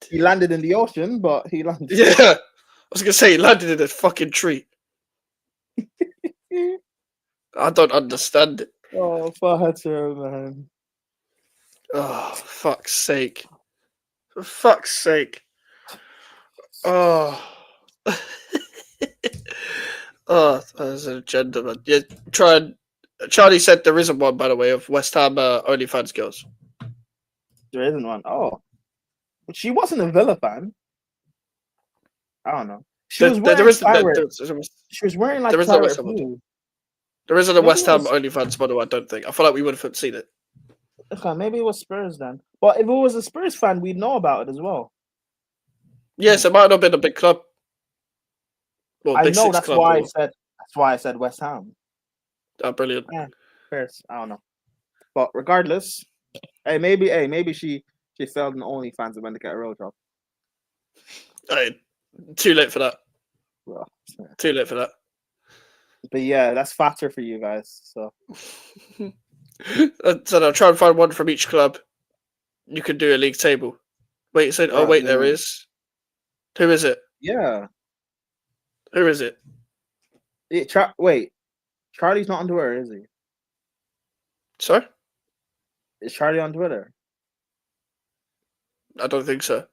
he landed in the ocean, but he landed. Yeah, I was gonna say he landed in a fucking tree. I don't understand it. Oh, Fahatzer, man. Oh, fuck's sake. For fuck's sake. Oh. Oh, there's an agenda, man. Yeah, Charlie said there isn't one, by the way, of West Ham OnlyFans girls. There isn't one. Oh. But she wasn't a Villa fan. I don't know. She was wearing like there isn't a West Ham one. There isn't a West Ham OnlyFans, by the way, I don't think. I feel like we would have seen it. Okay, maybe it was Spurs then. But if it was a Spurs fan, we'd know about it as well. Yes, it might not have been a big club. Well, I big know, six that's club why or... that's why I said West Ham. Oh, brilliant. Yeah, Spurs. I don't know. But regardless, maybe she failed in OnlyFans and went to get a road job. Hey, too late for that. Well, Too late for that. But yeah, that's fatter for you guys. So I'll try and find one from each club. You could do a league table. Wait, so wait, there is. Who is it? Yeah. Who is it? Wait, Charlie's not on Twitter, is he? Sorry? Is Charlie on Twitter? I don't think so.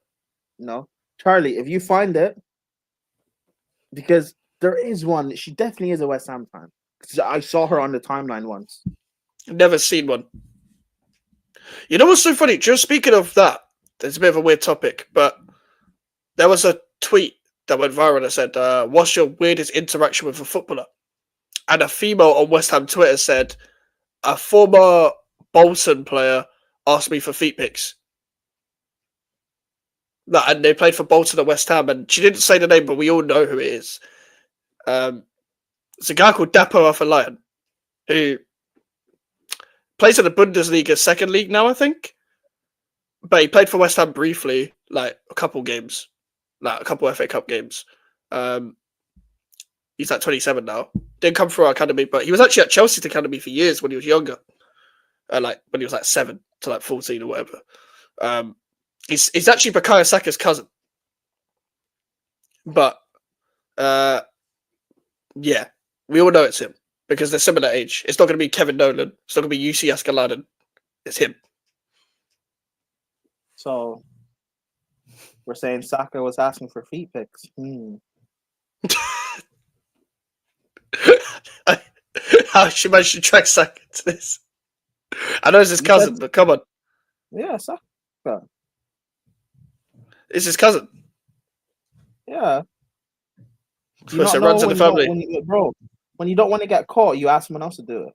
No. Charlie, if you find it, because there is one, she definitely is a West Ham fan. I saw her on the timeline once. Never seen one. You know what's so funny? Just speaking of that, it's a bit of a weird topic, but there was a tweet that went viral that said, what's your weirdest interaction with a footballer? And a female on West Ham Twitter said, a former Bolton player asked me for feet pics. And they played for Bolton at West Ham, and she didn't say the name, but we all know who it is. It's a guy called Dapo Afolayan, who plays in the Bundesliga second league now, I think. But he played for West Ham briefly, like a couple games, like a couple FA Cup games. He's like 27 now. Didn't come through our academy, but he was actually at Chelsea's academy for years when he was younger. Like when he was like 7 to like 14 or whatever. He's actually Bukayo Saka's cousin. But yeah, we all know it's him because they're similar age. It's not going to be Kevin Nolan. It's not going to be UC Askeladen. It's him. So We're saying Saka was asking for feet pics. How she managed to track Saka to this? I know it's his You cousin, said- but come on. Yeah, Saka. It's his cousin. Yeah. You So not it know runs in the when you don't, family. when you don't want to get caught, you ask someone else to do it.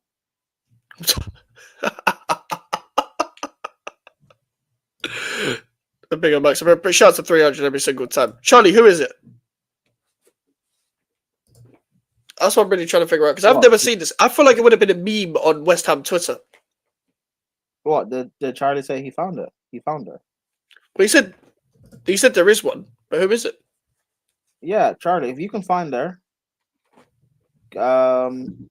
The bigger Max. But shout out to 300 every single time. Charlie, who is it? That's what I'm really trying to figure out because I've What? never seen this. I feel like it would have been a meme on West Ham Twitter. What did Charlie say? He found it. He found her. Well, he said there is one, but who is it? Yeah, Charlie. If you can find her, DM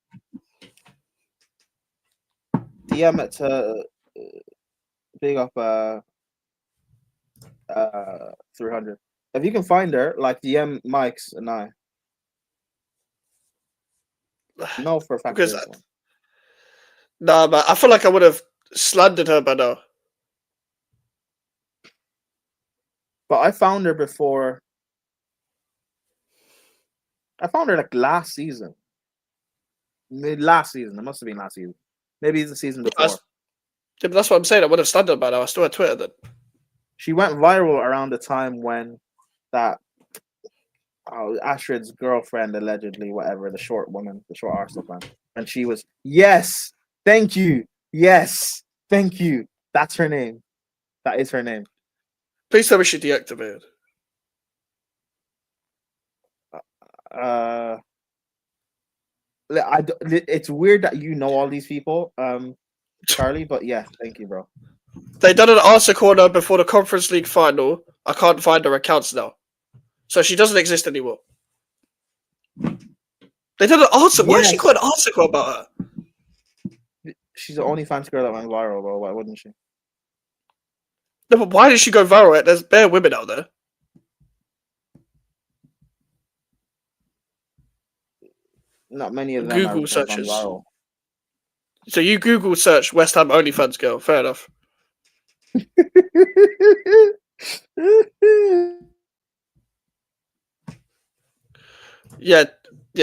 it to big up 300. If you can find her, like DM Mike's and I. No, for a fact. Because there's one. nah, man, I feel like I would have slandered her by now. But I found her before. I found her like last season. Last season. It must have been last season. Maybe it's the season before. Yeah, but that's what I'm saying. I would have slandered her by now. I still had Twitter then. She went viral around the time when that Astrid's girlfriend, allegedly, whatever, the short woman, the short Arsenal fan, and she was, yes, thank you, yes, thank you. That's her name. That is her name. Please tell me she deactivated. It's weird that you know all these people, Charlie, but yeah, thank you, bro. They done an answer corner before the Conference League final. I can't find her accounts now. So she doesn't exist anymore. They did an answer. Why has she got an article about her? She's the only fans girl that went viral, bro. Why wouldn't she? No, but why did she go viral? There's bare women out there. Not many of them Google have searches. gone viral. So you Google search West Ham OnlyFans girl. Fair enough. Yeah,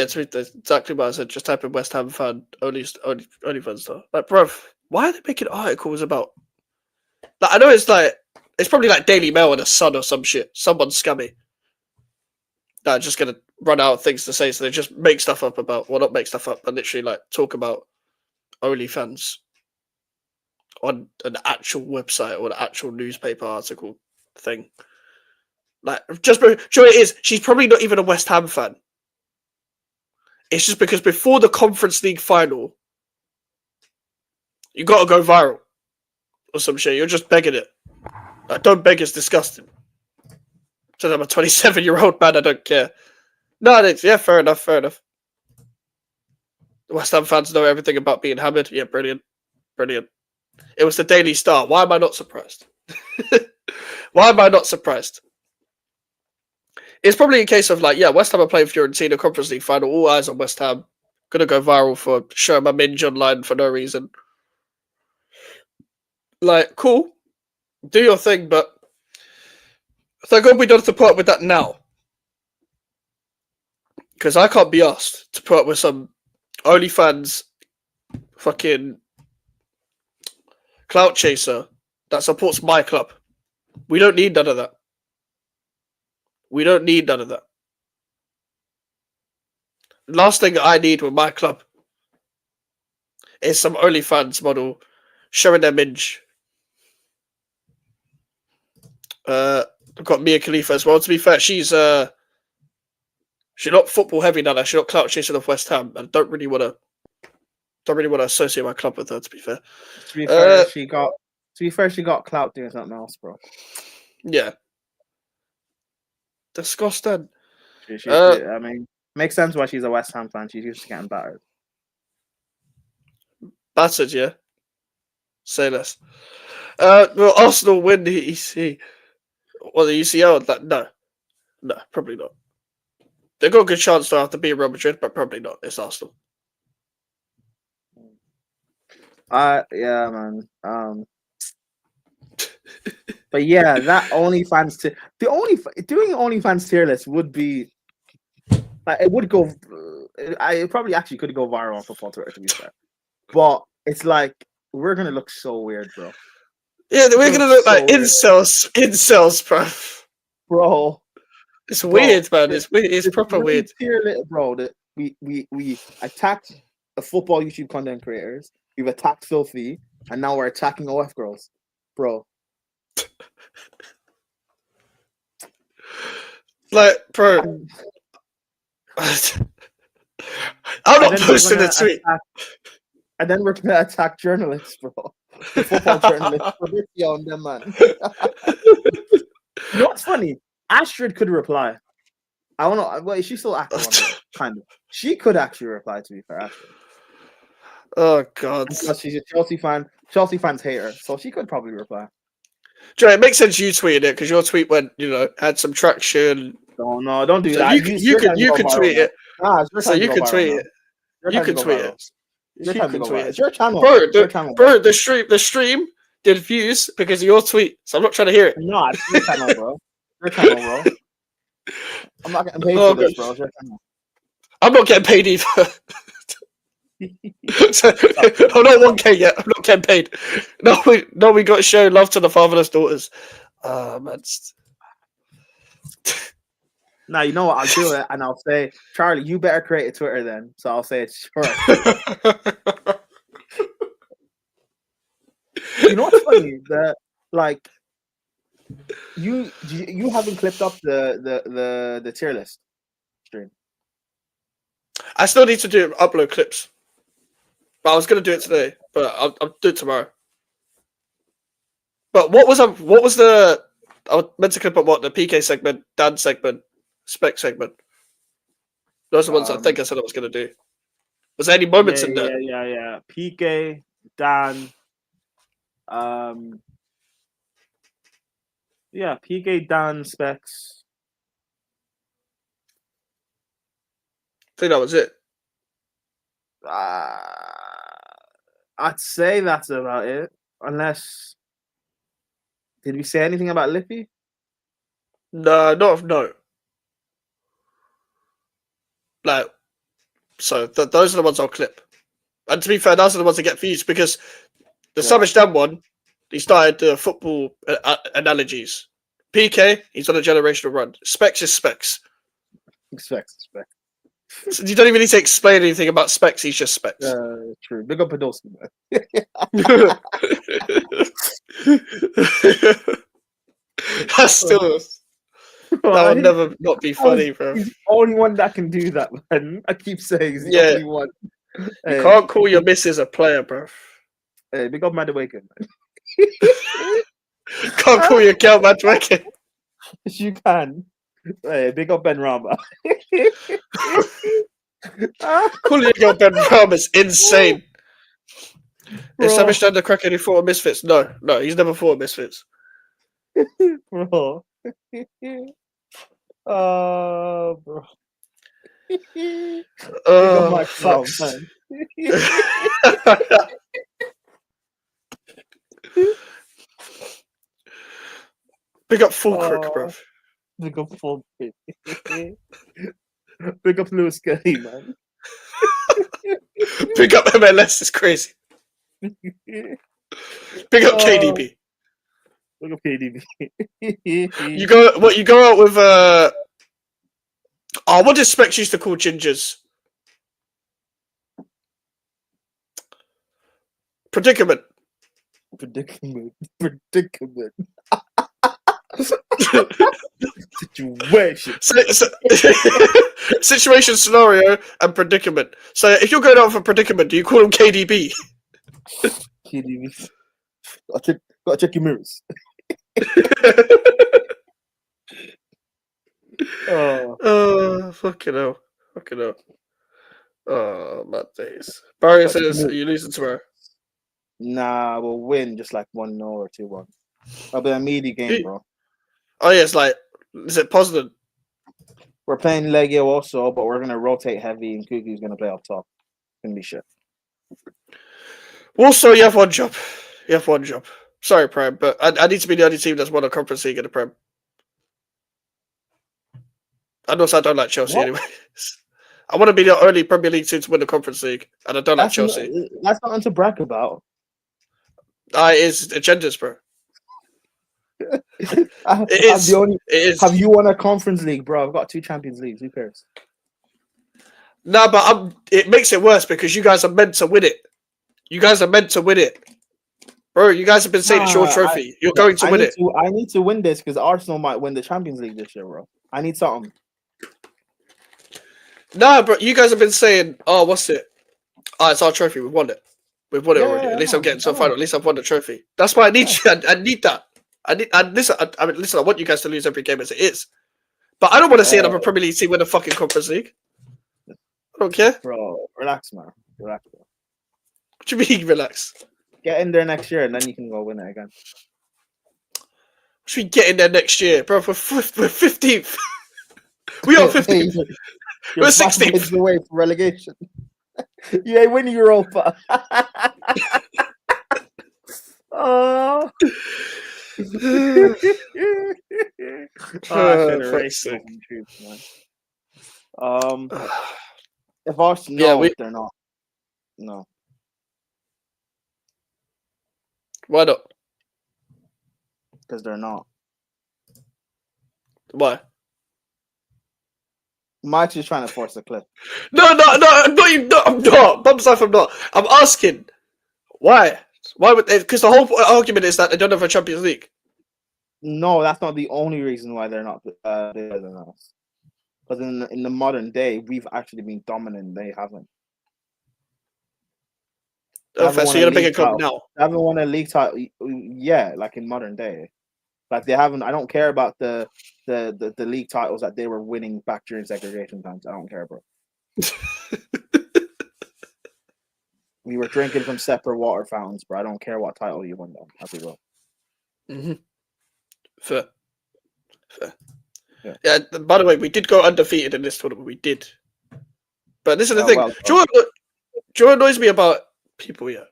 to be exactly what I said. Just type in West Ham fan OnlyFans star. Like, bruv, why are they making articles about? Like, I know it's probably like Daily Mail and a Sun or some shit. Someone scummy. That just gonna run out of things to say, so they just make stuff up about. Well, not make stuff up, but literally like talk about OnlyFans on an actual website or an actual newspaper article thing. Like, just do you know what it is? She's probably not even a West Ham fan. It's just because before the Conference League final, you got to go viral or some shit. You're just begging it. Like, don't beg, it's disgusting. So I'm a 27-year-old man, I don't care. No, yeah, fair enough. West Ham fans know everything about being hammered. Yeah, brilliant. It was the Daily Star. Why am I not surprised? Why am I not surprised? It's probably a case of like, yeah, West Ham are playing Fiorentina Conference League final. All eyes on West Ham. Gonna go viral for showing my minge online for no reason. Like, cool. Do your thing, but thank God we don't have to put up with that now. Because I can't be asked to put up with some OnlyFans fucking clout chaser that supports my club. We don't need none of that. Last thing I need with my club is some OnlyFans model showing their minge. I've got Mia Khalifa as well. To be fair, she's not football heavy now. She's not clout chasing off West Ham. I don't really want to associate my club with her. To be fair, she got clout doing something else, bro. Yeah, disgusting. I mean, makes sense why she's a West Ham fan. She's used to getting battered. Battered, yeah. Say less. Will Arsenal win the EC? Well, the UCL? No, probably not. They've got a good chance to have to beat Real Madrid, but probably not. It's Arsenal. Yeah, man. But yeah, that OnlyFans doing OnlyFans tier list would be like it would go. I probably actually could go viral on football Twitter, to be fair. But it's like we're gonna look so weird, bro. Yeah, we're gonna look like so weird. incels, bro. It's weird, man. It's weird. It's proper really weird. Tier list, bro. That we attacked the football YouTube content creators. We've attacked Filthy, and now we're attacking OF girls, bro. Like, bro, I'm not posting a tweet. And then we're gonna attack journalists, bro. The football journalists for this on them, man. You know what's funny? Astrid could reply. I don't know. Well, she's still active on it, kind of. She could actually reply, to be fair, Astrid. Oh god. Because she's a Chelsea fan. Chelsea fans hate her, so she could probably reply. Joe, it makes sense you tweeted it because your tweet went, had some traction. No, don't do So that. you can tweet it. So you can tweet it. You can tweet it. It's your channel. Bro, the stream did views because of your tweet. So I'm not trying to hear it. No, it's your channel, bro. Your channel, bro. I'm not getting paid for this, bro. It's your channel. I'm not getting paid either. I'm not 1K yet. I'm not getting paid. No, we got to show love to the fatherless daughters. Man. Now you know what? I'll do it, and I'll say, Charlie, you better create a Twitter then. So I'll say it's sure. You know what's funny? Like you haven't clipped up the tier list stream. I still need to upload clips. But I was gonna do it today, but I'll do it tomorrow. But what was the I was meant to clip up the PK segment, Dan segment, spec segment. Those are the ones I think I said I was gonna do. Was there any moments in there? Yeah. PK, Dan, PK, Dan, specs. I think that was it. I'd say that's about it. Unless, did we say anything about Lippy? No, not of note. Like, so those are the ones I'll clip. And to be fair, those are the ones that get views because the Savage Dan one, he started the football analogies. PK, he's on a generational run. Specs is Specs. Specs. So you don't even need to explain anything about Specs, he's just Specs. True. Big up Podolski, man. That's still... That would never not be funny, bro. He's the only one that can do that, man. I keep saying he's the only one. You can't call your missus a player, bro. Hey, big up Mad Awaken, man. Can't call your girl Mad Awaken. Yes, you can. Hey, big up Ben Rama. Calling your girl Ben Rama is insane. Is Savage Dan the cracker who fought Misfits? No, he's never fought Misfits. Bro. Bro. Fuck. Big up Full Crook, bro. Big up Full Crook. Big up Lewis Kelly, man. Big up MLS is crazy. Big up KDB. Big up KDB. You go out with what does Specs used to call gingers? Predicament. Situation, scenario, and predicament. So if you're going out for predicament, do you call him KDB? KDB. Gotta check your mirrors. Fucking hell. Oh, mad days. Barry says, are you losing tomorrow? Nah, we'll win just like 1-0 or 2-1. It'll be a meaty game, bro. Oh, yeah, it's like, is it Poznan? We're playing Legio also, but we're going to rotate heavy and Kuki's going to play up top. It's going to be shit. Also, you have one job. Sorry, Prem, but I need to be the only team that's won a Conference League in the Prem. And also, I don't like Chelsea What? anyway. I want to be the only Premier League team to win the Conference League, and I don't like That's Chelsea. that's nothing to brag about. It is agendas, bro. It is. It is. Have you won a Conference League, bro? I've got 2 Champions Leagues. Who cares? No, but it makes it worse because you guys are meant to win it. You guys are meant to win it. Bro, you guys have been saying it's your trophy. You're going to win it. I need to win this because Arsenal might win the Champions League this year, bro. I need something. No, bro, you guys have been saying, oh, what's it? Oh, it's our trophy. We've won it. We've won it already. At least I'm getting to the final. At least I've won the trophy. That's why I need you. I need that. Listen, I want you guys to lose every game as it is. But I don't want to see another Premier League team win a fucking Conference League. I don't care. Bro, relax, man. Relax, bro. What do you mean, relax? Get in there next year and then you can go win it again. Should we get in there next year, bro? We're 15th. We are 15th. We're 16th. Away from relegation. You ain't winning Europa. Oh. If Arsenal, no, they're not. No. Why not? Because they're not. Why? Mike's just trying to force the clip. No, I'm not. Bumps life, I'm not. I'm asking, why? Why would they? Because the whole argument is that they don't have a Champions League. No, that's not the only reason why they're not better than us. Because in the modern day, we've actually been dominant. They haven't. Okay, so you're gonna make a club now. They haven't won a league title. Yeah, like in modern day. Like they haven't. I don't care about the league titles that they were winning back during segregation times. I don't care, bro. We were drinking from separate water fountains, bro. I don't care what title you won though. As we go. Fair. Yeah. By the way, we did go undefeated in this tournament. We did. But this is the thing. Well, do you know what annoys me about people? Yeah.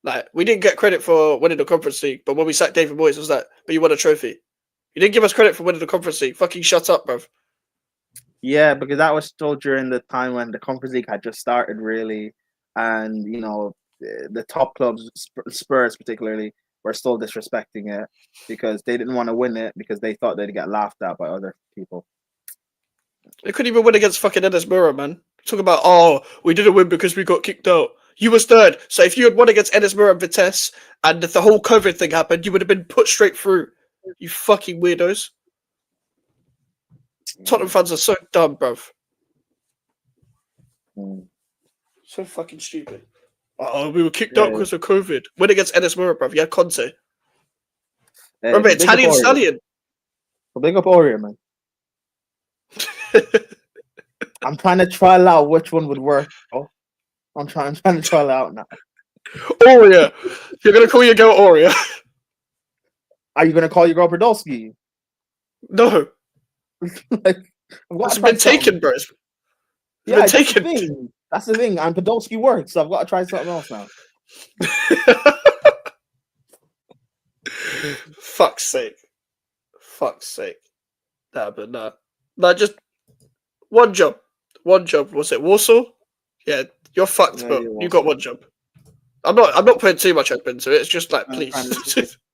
Like, we didn't get credit for winning the Conference League, but when we sacked David Moyes, was that, but you won a trophy. You didn't give us credit for winning the Conference League. Fucking shut up, bruv. Yeah, because that was still during the time when the Conference League had just started, really. And, you know, the top clubs, Spurs particularly, were still disrespecting it because they didn't want to win it because they thought they'd get laughed at by other people. They couldn't even win against fucking Ennis Mirror, man. Talk about, oh, we didn't win because we got kicked out. You was third. So if you had won against Ennis Mirror and Vitesse and the whole COVID thing happened, you would have been put straight through. You fucking weirdos. Tottenham fans are so dumb, bruv. So fucking stupid. Oh, we were kicked out because of COVID. Win against Ennis Mirror, bruv. You had Conte. Remember, Italian Stallion. Well, big up Oreo, man. I'm trying to trial out which one would work, bro. I'm trying to trial out now. Aurea. You're going to call your girl Aurea? Are you going to call your girl Podolski? No. Like, it's been taken, bro. It's been taken. That's the thing. And Podolski works, so I've got to try something else now. Fuck's sake. Nah, but nah. Nah, just one job. Was it Warsaw? Yeah, you're fucked, but you got one job. I'm not putting too much up into it. It's just like, please.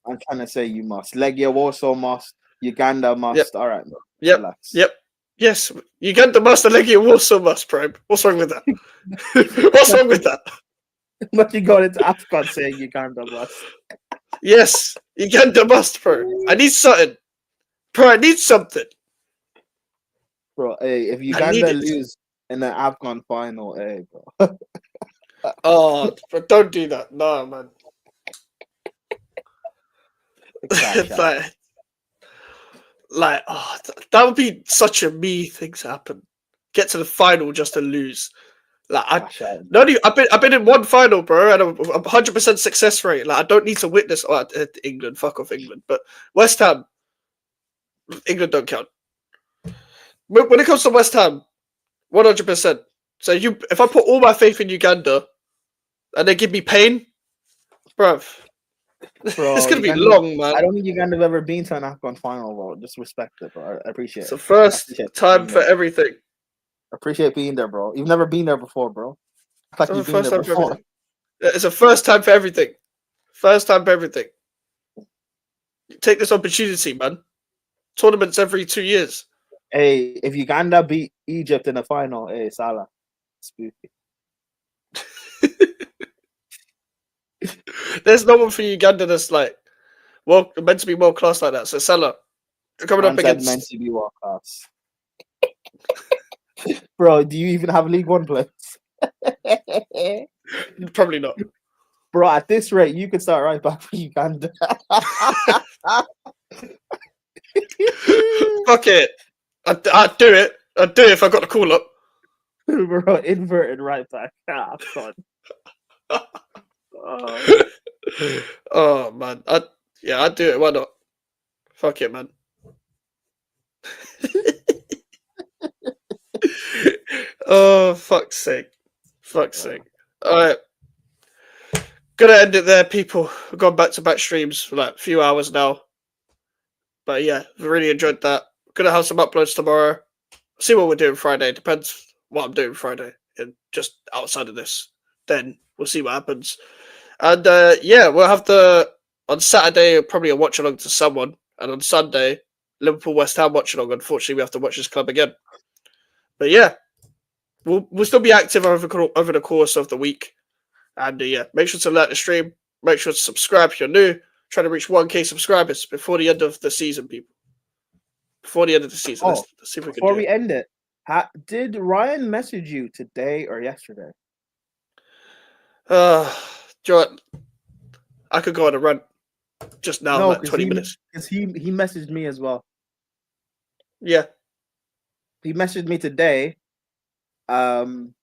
I'm trying to say you must. Legia Warsaw must. Uganda must. Yep. All right, bro. Yep. Relax. Yep. Yes. Uganda must. Legia Warsaw must, bro. What's wrong with that? What's wrong with that? But you got into AFCON saying Uganda must. Yes. Uganda must, bro. I need something. Bro, I need something. Bro, hey, if Uganda lose in the AFCON final, hey, bro. Oh, but don't do that. No, man. That would be such a me thing to happen. Get to the final just to lose. I've been in one final, bro, and I'm 100% success rate. Like, I don't need to witness England. Fuck off England, but West Ham, England don't count. When it comes to West Ham, 100%. So if I put all my faith in Uganda, and they give me pain, bruv, Bro, It's gonna be Uganda, long, man. I don't think Uganda's ever been to an AFCON final, bro. Just respect it, bro. I appreciate It's it. the first Appreciate time being for there. everything. Appreciate being there, bro. You've never been there before, bro. It's like It's the you've been first there time for before. everything. It's a first time for everything. First time for everything. Take this opportunity, man. Tournaments every 2 years. Hey, if Uganda beat Egypt in the final, hey, Salah. Spooky. There's no one for Uganda that's like meant to be world class like that. So Salah, you're coming up Man said meant against to be world class. Bro, do you even have League One players? probably not. Bro, at this rate, you could start right back for Uganda. Fuck it. I'd do it. I'd do it if I got the call up. Bro, inverted right back. Ah, fun. Oh man. I'd do it. Why not? Fuck it, man. Oh, fuck's sake. Fuck's sake. Alright. Gonna end it there, people. We've gone back to back streams for like a few hours now. But yeah, really enjoyed that. Gonna have some uploads tomorrow. See what we're doing Friday. Depends what I'm doing Friday. And just outside of this. Then we'll see what happens. And yeah, we'll have on Saturday probably a watch along to someone. And on Sunday, Liverpool West Ham watch along. Unfortunately, we have to watch this club again. But yeah, we'll still be active over the course of the week. And yeah, make sure to like the stream. Make sure to subscribe if you're new. Trying to reach 1K subscribers before the end of the season, people. Before the end of the season. Let's see if we can Before do we it. end it, did Ryan message you today or yesterday? Do you know what? I could go on a run just now, No, like 20 minutes. Because he messaged me as well. Yeah. He messaged me today. Arsenal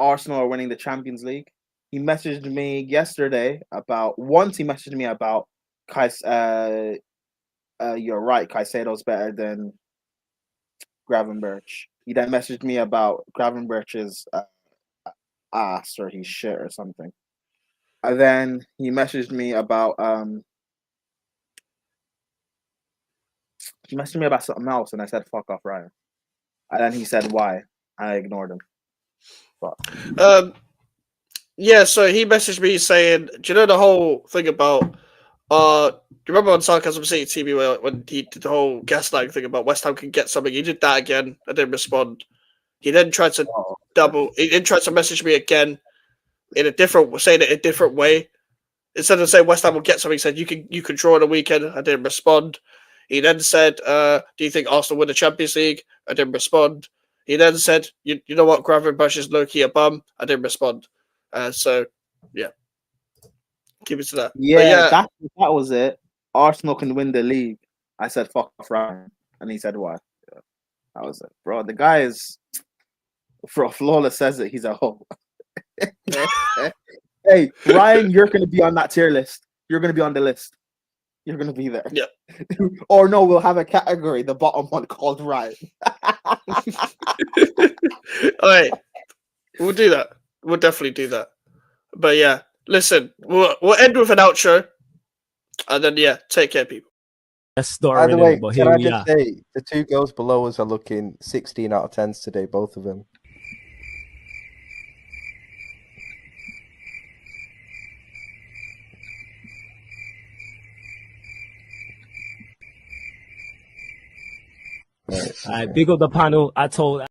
are winning the Champions League. He messaged me yesterday about you're right, Caicedo's better than Gravenberch. He then messaged me about Gravenberch's ass or he's shit or something. And then he messaged me about something else, and I said fuck off, Ryan. And then he said why, and I ignored him. Fuck. Yeah, so he messaged me saying, do you know the whole thing about do you remember on Sarcasm City TV when he did the whole gaslighting thing about West Ham can get something? He did that again. I didn't respond. He then tried to he then tried to message me again saying it a different way. Instead of saying West Ham will get something, he said you can draw on the weekend. I didn't respond. He then said, do you think Arsenal win the Champions League? I didn't respond. He then said, you know what, Gravenberch is low-key a bum. I didn't respond. So, yeah. Keep it to that. Yeah, that was it. Arsenal can win the league. I said, fuck off, Ryan. And he said, why? Yeah, that was it. Bro, the guy is... Flawless says it, he's a hoe. Hey, Ryan, you're going to be on that tier list. You're going to be on the list. You're going to be there. Yeah. Or no, we'll have a category, the bottom one called Ryan. All right. We'll do that. We'll definitely do that. But yeah, listen, we'll end with an outro. And then, yeah, take care, people. By the way, can I just say, the two girls below us are looking 16 out of 10s today, both of them. Big up the panel. I told